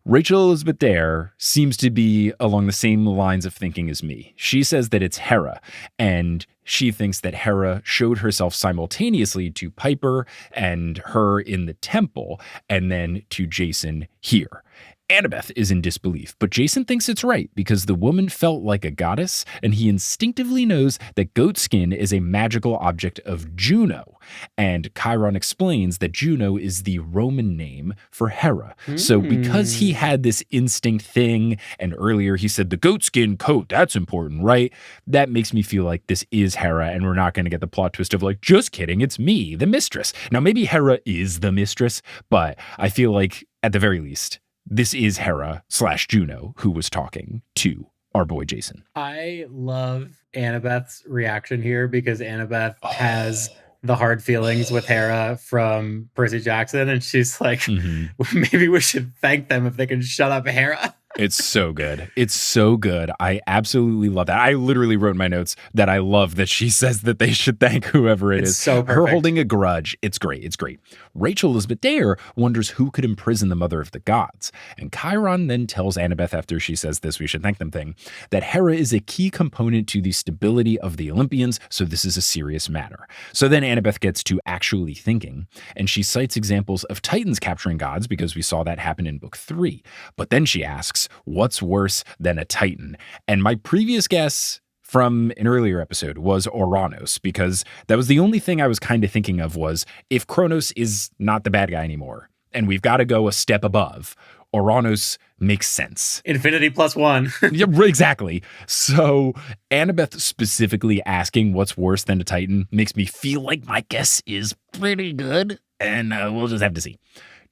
Rachel Elizabeth Dare seems to be along the same lines of thinking as me. She says that it's Hera, and she thinks that Hera showed herself simultaneously to Piper and her in the temple, and then to Jason here. Annabeth is in disbelief, but Jason thinks it's right because the woman felt like a goddess, and he instinctively knows that goat skin is a magical object of Juno. And Chiron explains that Juno is the Roman name for Hera. So because he had this instinct thing, and earlier he said the goat skin coat, that's important, right? That makes me feel like this is Hera, and we're not going to get the plot twist of like, just kidding, it's me, the mistress. Now maybe Hera is the mistress, but I feel like at the very least, this is Hera/Juno who was talking to our boy Jason. I love Annabeth's reaction here because Annabeth has the hard feelings with Hera from Percy Jackson. And she's like, maybe we should thank them if they can shut up Hera. It's so good. It's so good. I absolutely love that. I literally wrote in my notes that I love that she says that they should thank whoever it is. So perfect. Her holding a grudge. It's great. It's great. Rachel Elizabeth Dare wonders who could imprison the mother of the gods. And Chiron then tells Annabeth after she says this, we should thank them thing, that Hera is a key component to the stability of the Olympians, so this is a serious matter. So then Annabeth gets to actually thinking, and she cites examples of Titans capturing gods because we saw that happen in book 3. But then she asks, what's worse than a Titan? And my previous guess from an earlier episode was Ouranos, because that was the only thing I was kind of thinking of was if Kronos is not the bad guy anymore, and we've got to go a step above, Ouranos makes sense. Infinity plus 1. Yeah, exactly. So Annabeth specifically asking what's worse than a Titan makes me feel like my guess is pretty good, and we'll just have to see.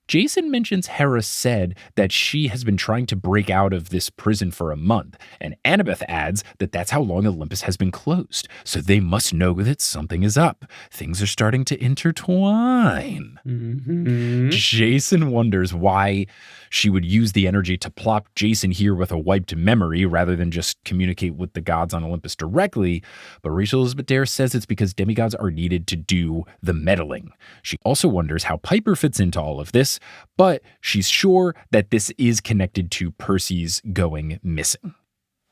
Jason mentions Hera said that she has been trying to break out of this prison for a month, and Annabeth adds that that's how long Olympus has been closed, so they must know that something is up. Things are starting to intertwine. Mm-hmm. Jason wonders why she would use the energy to plop Jason here with a wiped memory rather than just communicate with the gods on Olympus directly, but Rachel Elizabeth Dare says it's because demigods are needed to do the meddling. She also wonders how Piper fits into all of this, but she's sure that this is connected to Percy's going missing.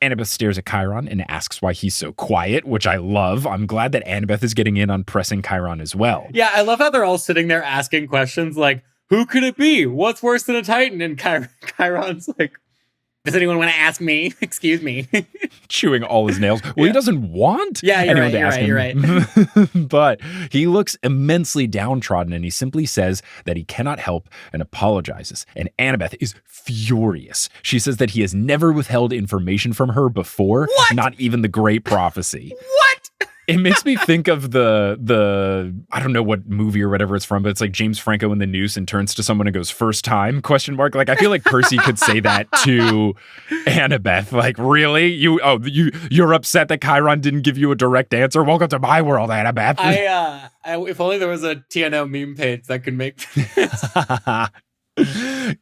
Annabeth stares at Chiron and asks why he's so quiet, which I love. I'm glad that Annabeth is getting in on pressing Chiron as well. Yeah, I love how they're all sitting there asking questions like, who could it be? What's worse than a Titan? And Chiron's like, does anyone want to ask me? Excuse me. Chewing all his nails. Well, He doesn't want anyone to ask him. You're right. But he looks immensely downtrodden, and he simply says that he cannot help and apologizes. And Annabeth is furious. She says that he has never withheld information from her before, not even the Great Prophecy. What? It makes me think of the I don't know what movie or whatever it's from, but it's like James Franco in The Noose and turns to someone and goes, first time, ? Like, I feel like Percy could say that to Annabeth. Like, really? You're upset that Chiron didn't give you a direct answer? Welcome to my world, Annabeth. If only there was a TNO meme page that could make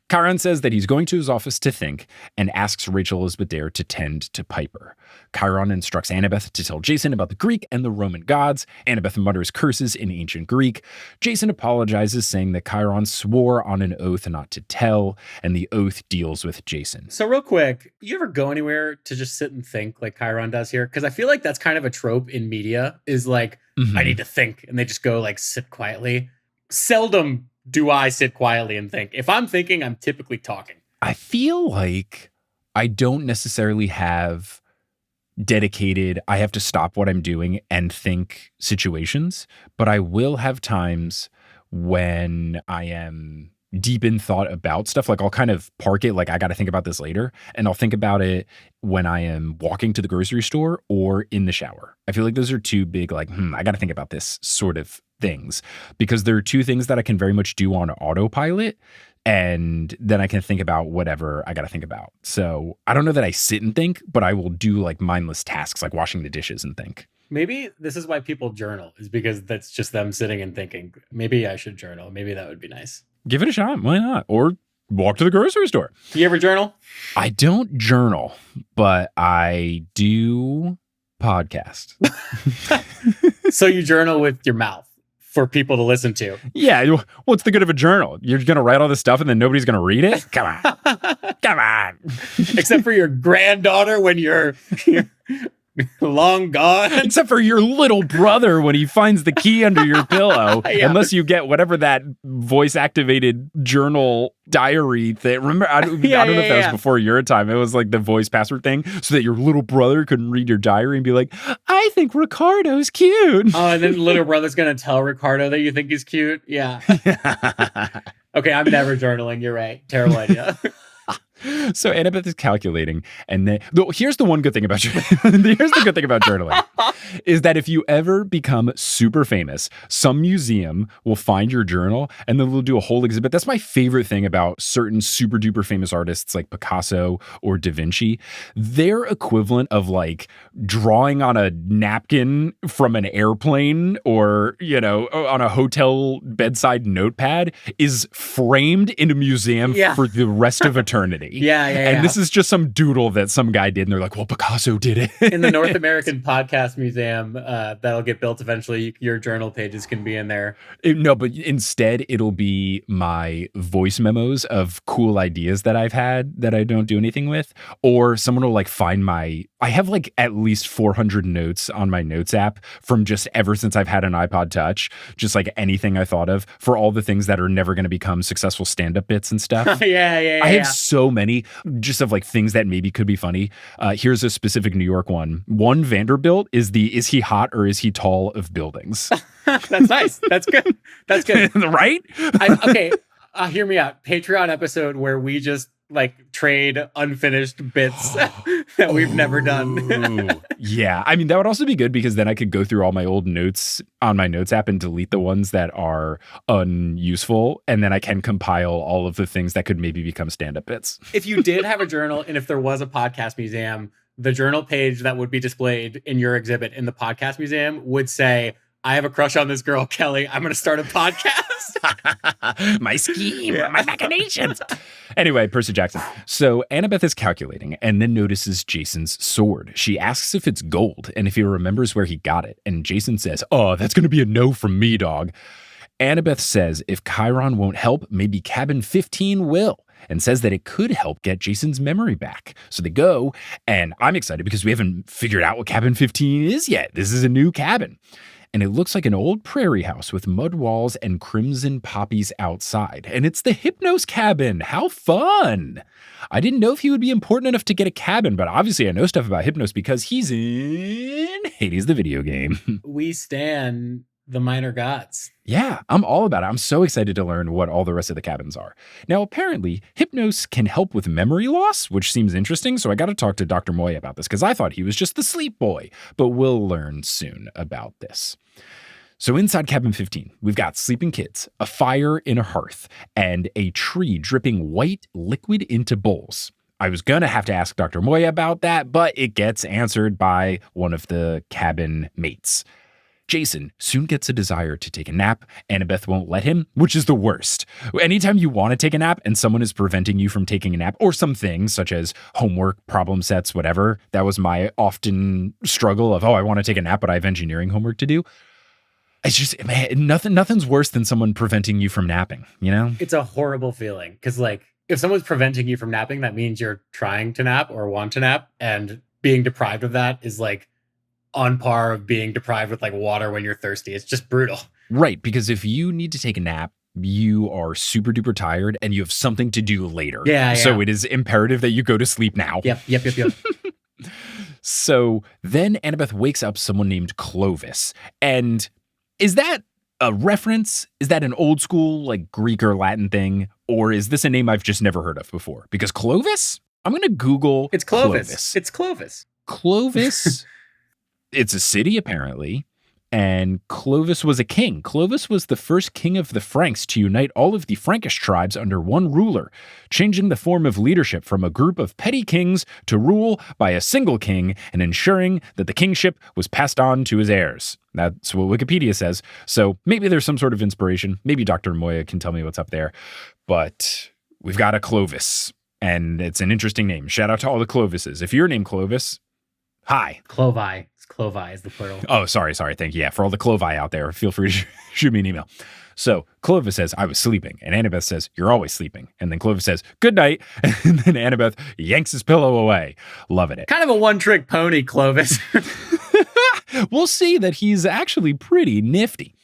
Chiron says that he's going to his office to think and asks Rachel Elizabeth Dare to tend to Piper. Chiron instructs Annabeth to tell Jason about the Greek and the Roman gods. Annabeth mutters curses in ancient Greek. Jason apologizes, saying that Chiron swore on an oath not to tell, and the oath deals with Jason. So real quick, you ever go anywhere to just sit and think like Chiron does here? Because I feel like that's kind of a trope in media, is like, I need to think, and they just go like sit quietly. Seldom do I sit quietly and think. If I'm thinking, I'm typically talking. I feel like I don't necessarily have dedicated, I have to stop what I'm doing and think situations, but I will have times when I am deep in thought about stuff. Like I'll kind of park it, like I got to think about this later, and I'll think about it when I am walking to the grocery store or in the shower. I feel like those are two big, like, I got to think about this sort of things, because there are two things that I can very much do on autopilot, and then I can think about whatever I got to think about. So I don't know that I sit and think, but I will do like mindless tasks like washing the dishes and think. Maybe this is why people journal, is because that's just them sitting and thinking. Maybe I should journal. Maybe that would be nice. Give it a shot. Why not? Or walk to the grocery store. You ever journal? I don't journal, but I do podcast. So you journal with your mouth for people to listen to. Yeah. What's the good of a journal? You're going to write all this stuff and then nobody's going to read it? Come on. Come on. Except for your granddaughter when you're long gone. Except for your little brother when he finds the key under your pillow. Yeah. Unless you get whatever that voice-activated journal diary thing. Remember, I don't know if that was before your time. It was like the voice password thing so that your little brother couldn't read your diary and be like, I think Ricardo's cute. Oh, and then little brother's going to tell Ricardo that you think he's cute? Yeah. Okay, I'm never journaling. You're right. Terrible idea. So Annabeth is calculating, and then here's the one good thing about journaling is that if you ever become super famous, some museum will find your journal and then they'll do a whole exhibit. That's my favorite thing about certain super duper famous artists like Picasso or Da Vinci. Their equivalent of like drawing on a napkin from an airplane or, on a hotel bedside notepad is framed in a museum for the rest of eternity. Yeah. And this is just some doodle that some guy did. And they're like, well, Picasso did it. In the North American Podcast Museum, that'll get built eventually. Your journal pages can be in there. No, but instead it'll be my voice memos of cool ideas that I've had that I don't do anything with. Or someone will like find I have like at least 400 notes on my notes app from just ever since I've had an iPod Touch, just like anything I thought of for all the things that are never going to become successful stand-up bits and stuff. Yeah. I have so many just of like things that maybe could be funny. Here's a specific New York one. One Vanderbilt is he hot or is he tall of buildings? That's nice. That's good. That's good. Right? Okay. Hear me out. Patreon episode where we just like trade unfinished bits that we've never done. Yeah. I mean, that would also be good because then I could go through all my old notes on my notes app and delete the ones that are unuseful. And then I can compile all of the things that could maybe become stand-up bits. If you did have a journal and if there was a podcast museum, the journal page that would be displayed in your exhibit in the podcast museum would say, I have a crush on this girl, Kelly. I'm going to start a podcast. My scheme, my machinations. Anyway, Percy Jackson. So Annabeth is calculating and then notices Jason's sword. She asks if it's gold and if he remembers where he got it. And Jason says, oh, that's going to be a no from me, dog. Annabeth says if Chiron won't help, maybe cabin 15 will. And says that it could help get Jason's memory back. So they go, and I'm excited because we haven't figured out what cabin 15 is yet. This is a new cabin. And it looks like an old prairie house with mud walls and crimson poppies outside. And it's the Hypnos cabin. How fun! I didn't know if he would be important enough to get a cabin, but obviously I know stuff about Hypnos because he's in Hades, the video game. We stan the minor gods. Yeah, I'm all about it. I'm so excited to learn what all the rest of the cabins are. Now, apparently, Hypnos can help with memory loss, which seems interesting, so I got to talk to Dr. Moy about this because I thought he was just the sleep boy, but we'll learn soon about this. So inside cabin 15, we've got sleeping kids, a fire in a hearth, and a tree dripping white liquid into bowls. I was going to have to ask Dr. Moy about that, but it gets answered by one of the cabin mates. Jason soon gets a desire to take a nap. Annabeth won't let him, which is the worst. Anytime you want to take a nap and someone is preventing you from taking a nap, or some things such as homework, problem sets, whatever, that was my often struggle of, I want to take a nap, but I have engineering homework to do. It's just, man, nothing's worse than someone preventing you from napping, you know? It's a horrible feeling because, like, if someone's preventing you from napping, that means you're trying to nap or want to nap, and being deprived of that is like on par of being deprived with like water when you're thirsty. It's just brutal. Right, because if you need to take a nap, you are super duper tired and you have something to do later. Yeah. So it is imperative that you go to sleep now. Yep. So then Annabeth wakes up someone named Clovis. And is that a reference? Is that an old school like Greek or Latin thing? Or is this a name I've just never heard of before? Because Clovis? I'm going to Google It's Clovis. It's Clovis. Clovis. It's a city, apparently, and Clovis was a king. Clovis was the first king of the Franks to unite all of the Frankish tribes under one ruler, changing the form of leadership from a group of petty kings to rule by a single king and ensuring that the kingship was passed on to his heirs. That's what Wikipedia says. So maybe there's some sort of inspiration. Maybe Dr. Moya can tell me what's up there. But we've got a Clovis, and it's an interesting name. Shout out to all the Clovises. If you're named Clovis, hi. Clovi. Clovi is the plural. Oh, sorry. Thank you. Yeah, for all the Clovi out there, feel free to shoot me an email. So Clovis says, I was sleeping. And Annabeth says, you're always sleeping. And then Clovis says, good night. And then Annabeth yanks his pillow away. Loving it. Kind of a one-trick pony, Clovis. We'll see that he's actually pretty nifty.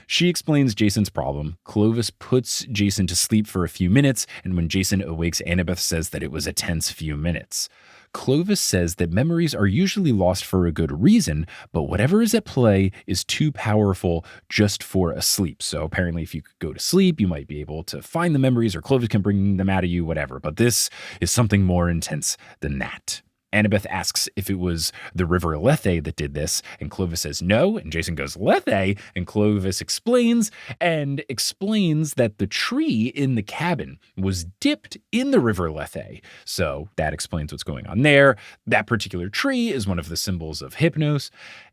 She explains Jason's problem. Clovis puts Jason to sleep for a few minutes. And when Jason awakes, Annabeth says that it was a tense few minutes. Clovis says that memories are usually lost for a good reason, but whatever is at play is too powerful just for a sleep. So apparently if you could go to sleep, you might be able to find the memories or Clovis can bring them out of you, whatever. But this is something more intense than that. Annabeth asks if it was the river Lethe that did this, and Clovis says no, and Jason goes, Lethe? And Clovis explains that the tree in the cabin was dipped in the river Lethe. So that explains what's going on there. That particular tree is one of the symbols of Hypnos.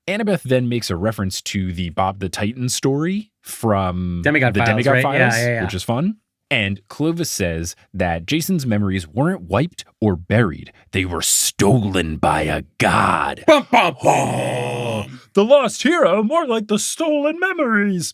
Annabeth then makes a reference to the Bob the Titan story from Demigod the Files, Demigod right? Files, Yeah. which is fun. And Clovis says that Jason's memories weren't wiped or buried. They were stolen by a god. Bum, bum, bum. The lost hero, more like the stolen memories.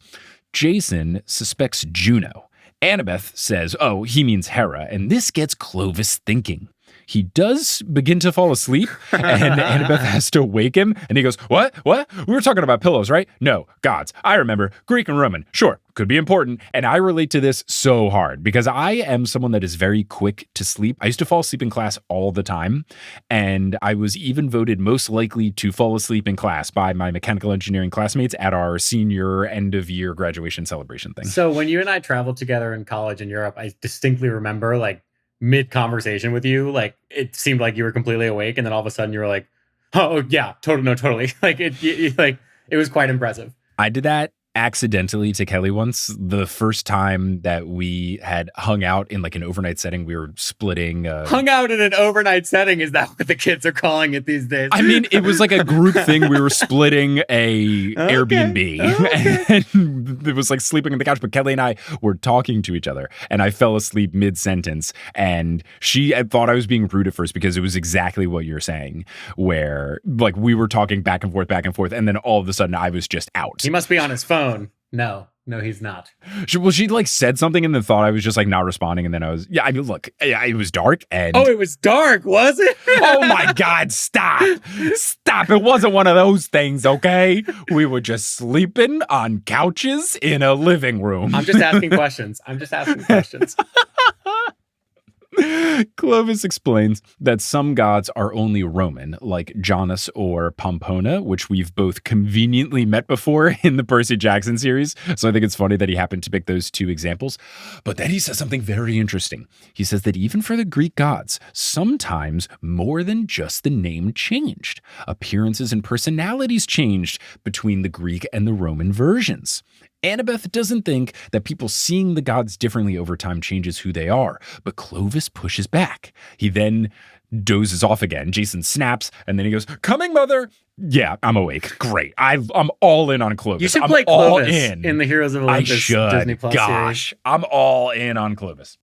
Jason suspects Juno. Annabeth says, oh, he means Hera, and this gets Clovis thinking. He does begin to fall asleep, and Annabeth has to wake him, and he goes, what? We were talking about pillows, right? No, gods. I remember. Greek and Roman. Sure, could be important. And I relate to this so hard, because I am someone that is very quick to sleep. I used to fall asleep in class all the time, and I was even voted most likely to fall asleep in class by my mechanical engineering classmates at our senior end-of-year graduation celebration thing. So when you and I traveled together in college in Europe, I distinctly remember, like, mid-conversation with you, like, it seemed like you were completely awake, and then all of a sudden you were like, oh yeah, totally. Like, it was quite impressive. I did that accidentally to Kelly once. The first time that we had hung out in like an overnight setting, we were splitting. Hung out in an overnight setting? Is that what the kids are calling it these days? I mean, it was like a group thing. We were splitting a Airbnb. And it was like sleeping on the couch, but Kelly and I were talking to each other, and I fell asleep mid-sentence, and she had thought I was being rude at first because it was exactly what you're saying, where like we were talking back and forth, and then all of a sudden I was just out. He must be on his phone. No, he's not. She like said something and then thought I was just like not responding. And then I mean, look, it was dark. And oh, it was dark, was it? Oh my God, stop. It wasn't one of those things, okay? We were just sleeping on couches in a living room. I'm just asking questions. Clovis explains that some gods are only Roman, like Janus or Pompona, which we've both conveniently met before in the Percy Jackson series. So I think it's funny that he happened to pick those two examples. But then he says something very interesting. He says that even for the Greek gods, sometimes more than just the name changed. Appearances and personalities changed between the Greek and the Roman versions. Annabeth doesn't think that people seeing the gods differently over time changes who they are, but Clovis pushes back. He then dozes off again. Jason snaps, and then he goes, coming, mother. Yeah, I'm awake. Great. I'm all in on Clovis. You should play Clovis in the Heroes of Olympus Disney Plus series. I'm all in on Clovis.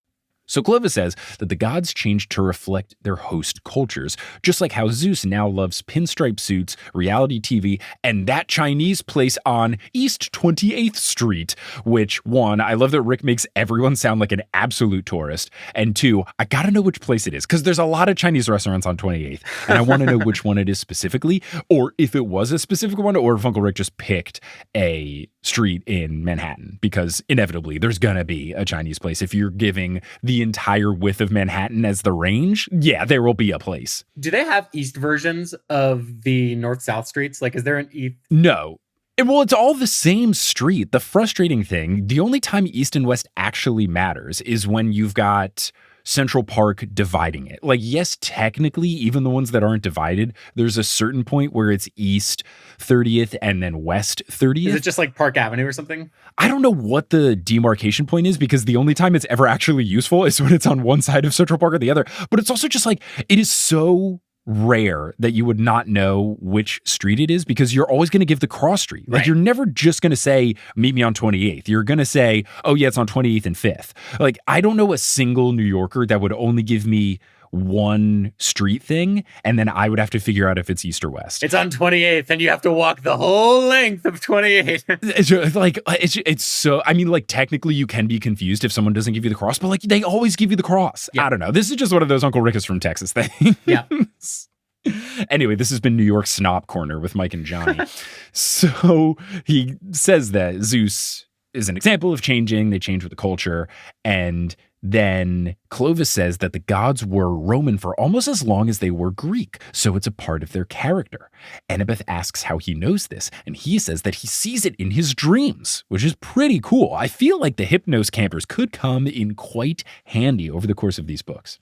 So Clovis says that the gods changed to reflect their host cultures, just like how Zeus now loves pinstripe suits, reality TV, and that Chinese place on East 28th Street, which, one, I love that Rick makes everyone sound like an absolute tourist, and two, I gotta know which place it is, because there's a lot of Chinese restaurants on 28th, and I want to know which one it is specifically, or if it was a specific one, or if Uncle Rick just picked a street in Manhattan, because inevitably there's gonna be a Chinese place. If you're giving the entire width of Manhattan as the range, yeah, there will be a place. Do they have east versions of the north-south streets? Like, is there an east? No. Well, it's all the same street. The frustrating thing, the only time east and west actually matters is when you've got Central Park dividing it. Like, yes, technically, even the ones that aren't divided, there's a certain point where it's East 30th and then West 30th. Is it just like Park Avenue or something? I don't know what the demarcation point is, because the only time it's ever actually useful is when it's on one side of Central Park or the other. But it's also just like, it is so rare that you would not know which street it is, because you're always going to give the cross street. Like, right. You're never just going to say, meet me on 28th. You're going to say, oh yeah, it's on 28th and 5th. Like, I don't know a single New Yorker that would only give me one street thing, and then I would have to figure out if it's east or west. It's on 28th, and you have to walk the whole length of 28. It's so, I mean, like, technically you can be confused if someone doesn't give you the cross, but like, they always give you the cross. Yeah. I don't know. This is just one of those Uncle Rick is from Texas things. Yeah. Anyway, this has been New York Snob Corner with Mike and Johnny. So he says that Zeus is an example of changing. They change with the culture. And then Clovis says that the gods were Roman for almost as long as they were Greek, so it's a part of their character. Annabeth asks how he knows this, and he says that he sees it in his dreams, which is pretty cool. I feel like the Hypnos campers could come in quite handy over the course of these books.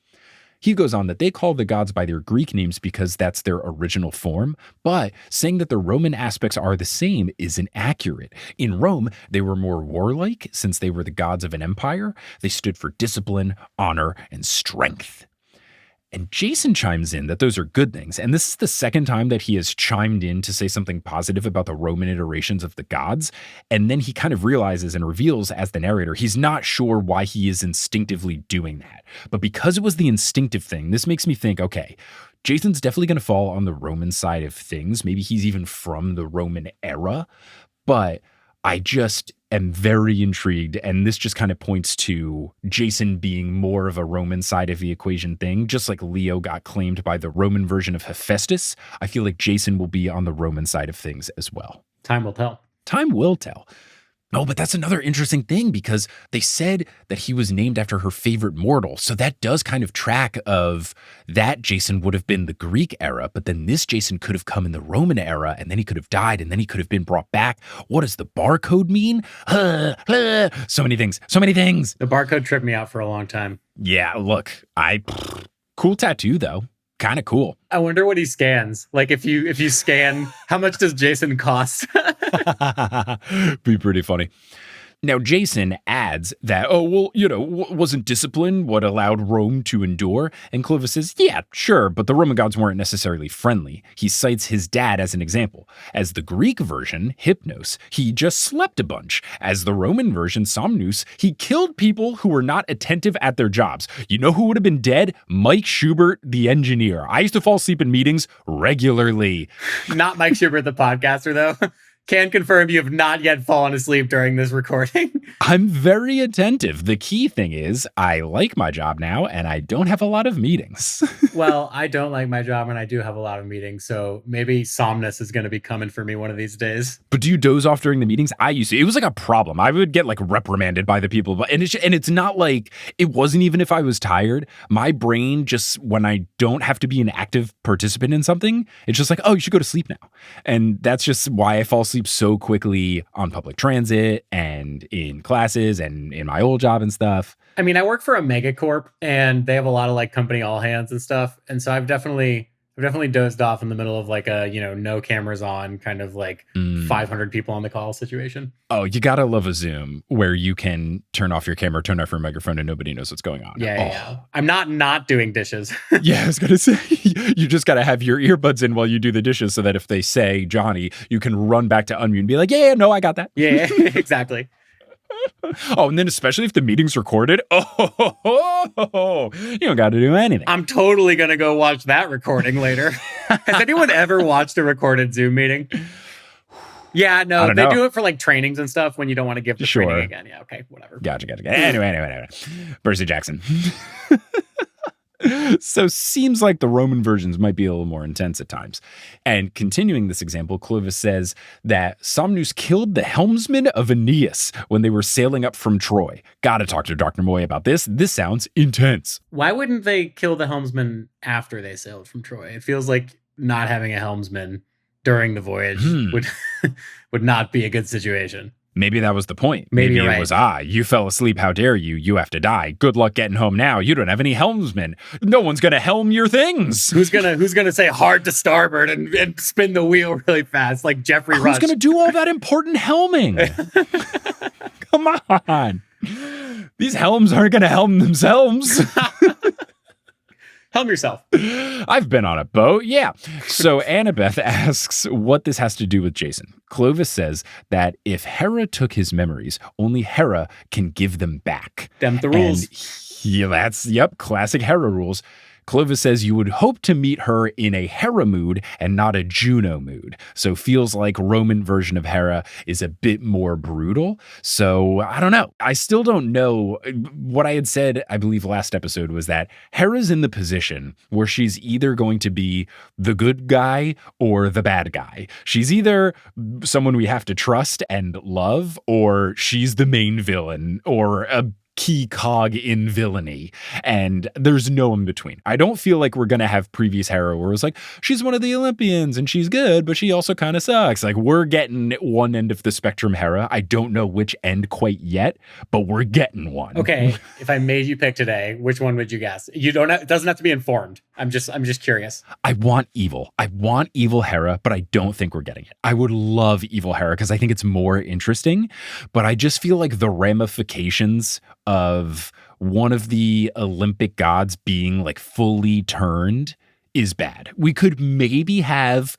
He goes on that they call the gods by their Greek names because that's their original form, but saying that the Roman aspects are the same isn't accurate. In Rome, they were more warlike since they were the gods of an empire. They stood for discipline, honor, and strength. And Jason chimes in that those are good things. And this is the second time that he has chimed in to say something positive about the Roman iterations of the gods. And then he kind of realizes and reveals as the narrator, he's not sure why he is instinctively doing that. But because it was the instinctive thing, this makes me think, okay, Jason's definitely going to fall on the Roman side of things. Maybe he's even from the Roman era. But I just am very intrigued, and this just kind of points to Jason being more of a Roman side of the equation thing. Just like Leo got claimed by the Roman version of Hephaestus, I feel like Jason will be on the Roman side of things as well. Time will tell. Time will tell. Oh, but that's another interesting thing because they said that he was named after her favorite mortal. So that does kind of track of that Jason would have been the Greek era, but then this Jason could have come in the Roman era and then he could have died and then he could have been brought back. What does the barcode mean? So many things. So many things. The barcode tripped me out for a long time. Yeah, look, cool tattoo though. Kind of cool. I wonder what he scans. Like if you scan, how much does Jason cost? Be pretty funny. Now, Jason adds that, wasn't discipline what allowed Rome to endure? And Clovis says, yeah, sure, but the Roman gods weren't necessarily friendly. He cites his dad as an example. As the Greek version, Hypnos, he just slept a bunch. As the Roman version, Somnus, he killed people who were not attentive at their jobs. You know who would have been dead? Mike Schubert, the engineer. I used to fall asleep in meetings regularly. Not Mike Schubert, the podcaster, though. Can confirm you have not yet fallen asleep during this recording. I'm very attentive. The key thing is I like my job now and I don't have a lot of meetings. Well, I don't like my job and I do have a lot of meetings. So maybe somnus is going to be coming for me one of these days. But do you doze off during the meetings? I used to. It was like a problem. I would get like reprimanded by the people. And it's not like, it wasn't even if I was tired. My brain just, when I don't have to be an active participant in something, it's just like, oh, you should go to sleep now. And that's just why I fall asleep so quickly on public transit and in classes and in my old job and stuff. I mean, I work for a megacorp and they have a lot of like company all hands and stuff. And so I've definitely dozed off in the middle of like a, no cameras on kind of like 500 people on the call situation. Oh, you gotta love a Zoom where you can turn off your camera, turn off your microphone, and nobody knows what's going on. Yeah. I'm not doing dishes. Yeah, I was gonna say, you just gotta have your earbuds in while you do the dishes so that if they say Johnny, you can run back to unmute and be like, yeah, no, I got that. Yeah, exactly. Oh, and then especially if the meeting's recorded, you don't got to do anything. I'm totally going to go watch that recording later. Has anyone ever watched a recorded Zoom meeting? Yeah, no, they do it for like trainings and stuff when you don't want to give the training again. Yeah, okay, whatever. Gotcha. Anyway. Percy Jackson. So seems like the Roman versions might be a little more intense at times. And continuing this example, Clovis says that Somnus killed the helmsman of Aeneas when they were sailing up from Troy. Gotta talk to Dr. Moy about this. This sounds intense. Why wouldn't they kill the helmsman after they sailed from Troy? It feels like not having a helmsman during the voyage would not be a good situation. Maybe that was the point. Maybe it was, you fell asleep. How dare you? You have to die. Good luck getting home now. You don't have any helmsmen. No one's going to helm your things. Who's gonna say hard to starboard and spin the wheel really fast like Jeffrey Rush? Who's going to do all that important helming? Come on. These helms aren't going to helm themselves. Helm yourself. I've been on a boat, yeah. So Annabeth asks what this has to do with Jason. Clovis says that if Hera took his memories, only Hera can give them back. Them the rules. Classic Hera rules. Clovis says you would hope to meet her in a Hera mood and not a Juno mood. So feels like Roman version of Hera is a bit more brutal. So I don't know. I still don't know. What I had said, I believe last episode, was that Hera's in the position where she's either going to be the good guy or the bad guy. She's either someone we have to trust and love, or she's the main villain or a key cog in villainy, and there's no in between. I don't feel like we're gonna have previous Hera where it's like she's one of the Olympians and she's good but she also kind of sucks. Like, we're getting one end of the spectrum Hera. I don't know which end quite yet, but we're getting one. Okay, if I made you pick today, which one would you guess? You don't have, it doesn't have to be informed. I'm just curious. I want evil Hera, but I don't think we're getting it. I would love evil Hera because I think it's more interesting, but I just feel like the ramifications of one of the Olympic gods being like fully turned is bad. We could maybe have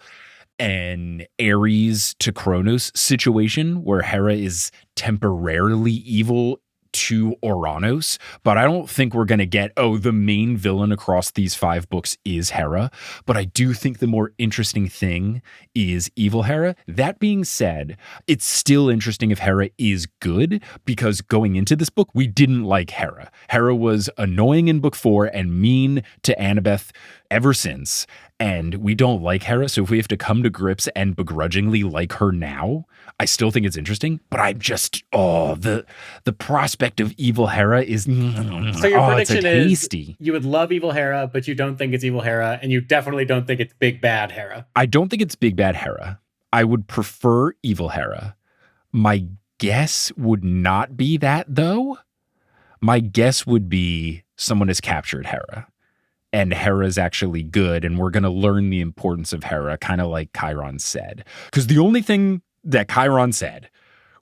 an Ares to Kronos situation where Hera is temporarily evil to Ouranos, but I don't think we're going to get, the main villain across these 5 books is Hera. But I do think the more interesting thing is evil Hera. That being said, it's still interesting if Hera is good, because going into this book, we didn't like Hera. Hera was annoying in book 4 and mean to Annabeth ever since. And we don't like Hera, so if we have to come to grips and begrudgingly like her now, I still think it's interesting. But I'm just, the prospect of evil Hera is, so your prediction tasty. Is you would love evil Hera, but you don't think it's evil Hera, and you definitely don't think it's big bad Hera. I don't think it's big bad Hera. I would prefer evil Hera. My guess would not be that, though. My guess would be someone has captured Hera. And Hera's actually good, and we're going to learn the importance of Hera, kind of like Chiron said. Because the only thing that Chiron said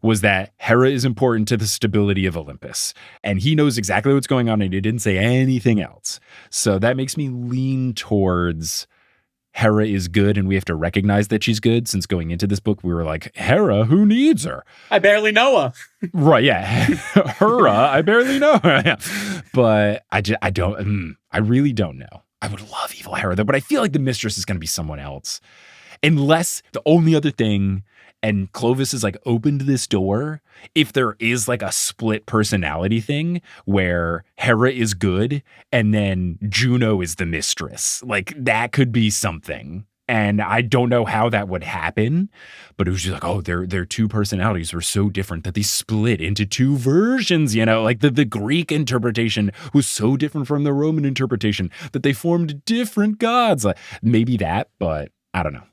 was that Hera is important to the stability of Olympus. And he knows exactly what's going on, and he didn't say anything else. So that makes me lean towards Hera is good, and we have to recognize that she's good, since going into this book, we were like, Hera, who needs her? I barely know her. Right, yeah. Hera, I barely know her. But I really don't know. I would love evil Hera, though, but I feel like the mistress is going to be someone else. Unless the only other thing, and Clovis has like opened this door, if there is like a split personality thing where Hera is good and then Juno is the mistress, like that could be something. And I don't know how that would happen, but it was just like, their 2 personalities were so different that they split into 2 versions, like the Greek interpretation was so different from the Roman interpretation that they formed different gods. Like maybe that, but I don't know.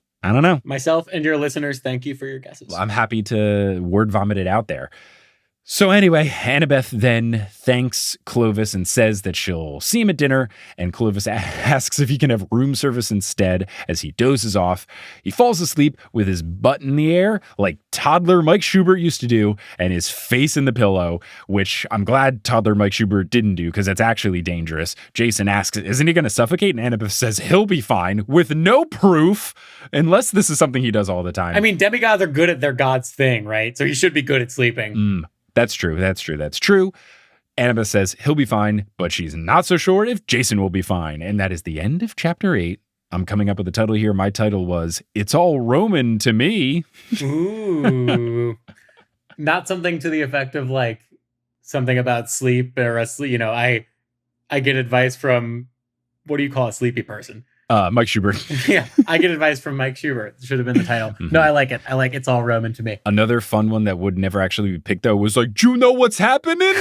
Myself and your listeners, thank you for your guesses. Well, I'm happy to word vomit it out there. So anyway, Annabeth then thanks Clovis and says that she'll see him at dinner, and Clovis asks if he can have room service instead. As he dozes off, he falls asleep with his butt in the air like toddler Mike Schubert used to do, and his face in the pillow, which I'm glad toddler Mike Schubert didn't do, because it's actually dangerous. Jason asks, isn't he going to suffocate? And Annabeth says he'll be fine, with no proof, unless this is something he does all the time. I mean, demigods are good at their god's thing, right? So he should be good at sleeping. That's true. Annabeth says he'll be fine, but she's not so sure if Jason will be fine. And that is the end of chapter 8. I'm coming up with the title here. My title was It's All Roman to Me. Ooh. Not something to the effect of like something about sleep or I get advice from, what do you call a sleepy person? Mike Schubert. Yeah, I get advice from Mike Schubert. Should have been the title. Mm-hmm. No, I like it. It's all Roman to me. Another fun one that would never actually be picked, though, was like, do you know what's happening?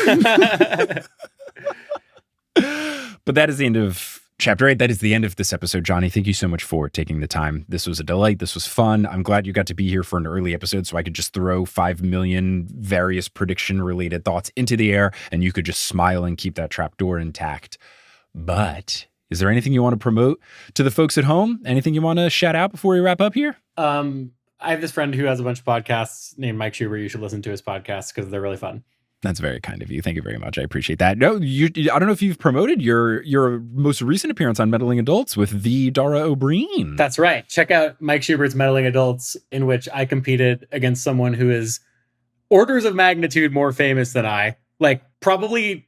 But that is the end of chapter 8. That is the end of this episode. Johnny, thank you so much for taking the time. This was a delight. This was fun. I'm glad you got to be here for an early episode so I could just throw 5 million various prediction-related thoughts into the air, and you could just smile and keep that trapdoor intact. But is there anything you want to promote to the folks at home? Anything you want to shout out before we wrap up here? I have this friend who has a bunch of podcasts named Mike Schubert. You should listen to his podcasts because they're really fun. That's very kind of you. Thank you very much. I appreciate that. No, I don't know if you've promoted your most recent appearance on Meddling Adults with the Dara O'Brien. That's right. Check out Mike Schubert's Meddling Adults, in which I competed against someone who is orders of magnitude more famous than I. Like probably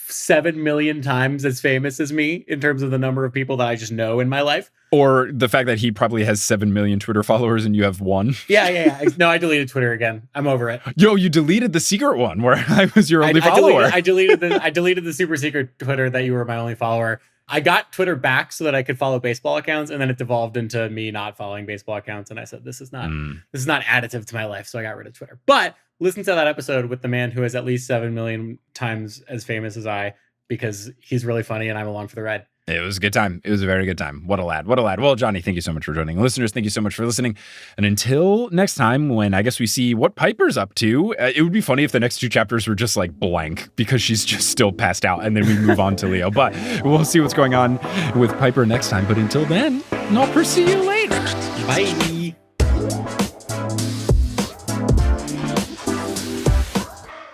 7 million times as famous as me in terms of the number of people that I just know in my life. Or the fact that he probably has 7 million Twitter followers and you have 1. Yeah. No, I deleted Twitter again. I'm over it. Yo, you deleted the secret one where I was your only follower. I deleted the super secret Twitter that you were my only follower. I got Twitter back so that I could follow baseball accounts, and then it devolved into me not following baseball accounts. And I said, this is not additive to my life. So I got rid of Twitter. But listen to that episode with the man who is at least 7 million times as famous as I, because he's really funny and I'm along for the ride. It was a good time. It was a very good time. What a lad. Well, Johnny, thank you so much for joining. Listeners, thank you so much for listening. And until next time, when I guess we see what Piper's up to, it would be funny if the next 2 chapters were just like blank because she's just still passed out and then we move on to Leo. But we'll see what's going on with Piper next time. But until then, I'll pursue you later. Bye.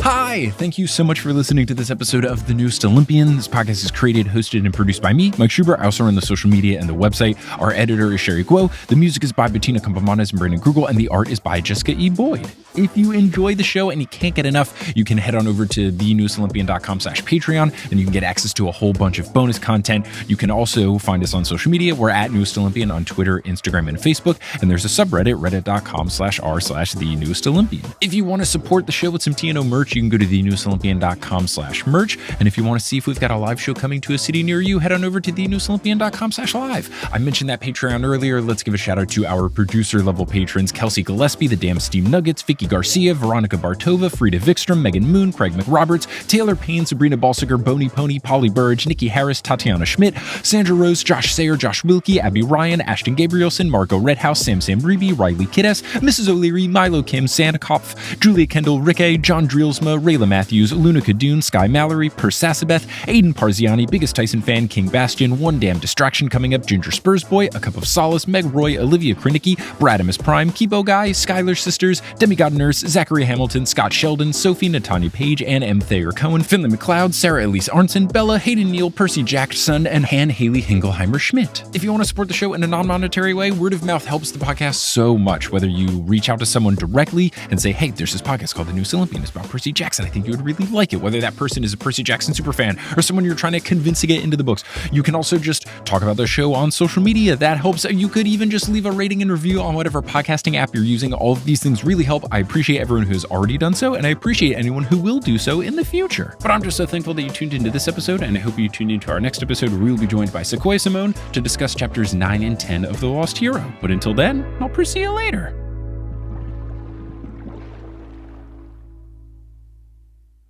Hi. Hi, thank you so much for listening to this episode of The Newest Olympian. This podcast is created, hosted, and produced by me, Mike Schubert. I also run the social media and the website. Our editor is Sherry Guo. The music is by Bettina Campamanes and Brandon Grugel, and the art is by Jessica E. Boyd. If you enjoy the show and you can't get enough, you can head on over to thenewestolympian.com/Patreon, and you can get access to a whole bunch of bonus content. You can also find us on social media. We're at Newest Olympian on Twitter, Instagram, and Facebook, and there's a subreddit, reddit.com/r/thenewestolympian. If you want to support the show with some TNO merch, you can go to thenewestolympian.com/merch, and if you want to see if we've got a live show coming to a city near you, head on over to thenewestolympian.com/live. I mentioned that Patreon earlier. Let's give a shout out to our producer level patrons: Kelsey Gillespie, The Damn Steam Nuggets, Vicky Garcia, Veronica Bartova, Frida Vikstrom, Megan Moon, Craig McRoberts, Taylor Payne, Sabrina Balsiger, Boney Pony, Polly Burge, Nikki Harris, Tatiana Schmidt, Sandra Rose, Josh Sayer, Josh Wilkie, Abby Ryan, Ashton Gabrielson, Margot Redhouse, Sam Reeby, Riley Kiddes, Mrs. O'Leary, Milo Kim, Sandkopf, Julia Kendall, Rick A, John Drielsma, Rayla Matthews, Luna Kadoon, Sky Mallory, Persasabeth, Aiden Parziani, Biggest Tyson Fan, King Bastion, One Damn Distraction coming up, Ginger Spurs Boy, A Cup of Solace, Meg Roy, Olivia Krinicki, Bradamus Prime, Kibo Guy, Skylar Sisters, Demigod Nurse, Zachary Hamilton, Scott Sheldon, Sophie, Natanya Page, Ann M. Thayer Cohen, Finley McLeod, Sarah Elise Arnson, Bella, Hayden Neal, Percy Jackson, and Han Haley Hingelheimer Schmidt. If you want to support the show in a non-monetary way, word of mouth helps the podcast so much. Whether you reach out to someone directly and say, hey, there's this podcast called The Newest Olympian. It's about Percy Jackson. I think you would really like it. Whether that person is a Percy Jackson superfan or someone you're trying to convince to get into the books. You can also just talk about the show on social media. That helps. You could even just leave a rating and review on whatever podcasting app you're using. All of these things really help. I appreciate everyone who has already done so, and I appreciate anyone who will do so in the future. But I'm just so thankful that you tuned into this episode, and I hope you tune into our next episode where we will be joined by Sequoia Simone to discuss chapters 9 and 10 of The Lost Hero. But until then, I'll see you later.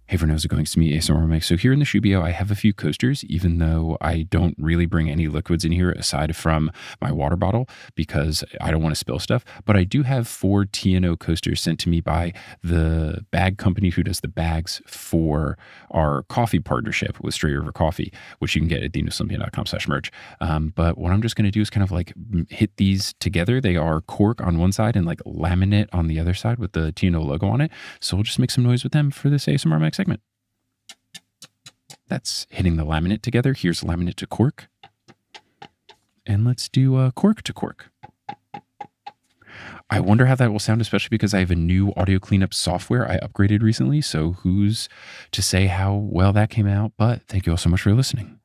Hey everyone, how's it going? It's me, ASMR Mike. So here in the Shubio, I have a few coasters, even though I don't really bring any liquids in here aside from my water bottle because I don't want to spill stuff. But I do have 4 TNO coasters sent to me by the bag company who does the bags for our coffee partnership with Stray River Coffee, which you can get at thenewestolympian.com/merch. But what I'm just going to do is kind of like hit these together. They are cork on one side and like laminate on the other side with the TNO logo on it. So we'll just make some noise with them for this ASMR Mike segment. That's hitting the laminate together. Here's laminate to cork. And let's do cork to cork. I wonder how that will sound, especially because I have a new audio cleanup software I upgraded recently. So who's to say how well that came out? But thank you all so much for listening.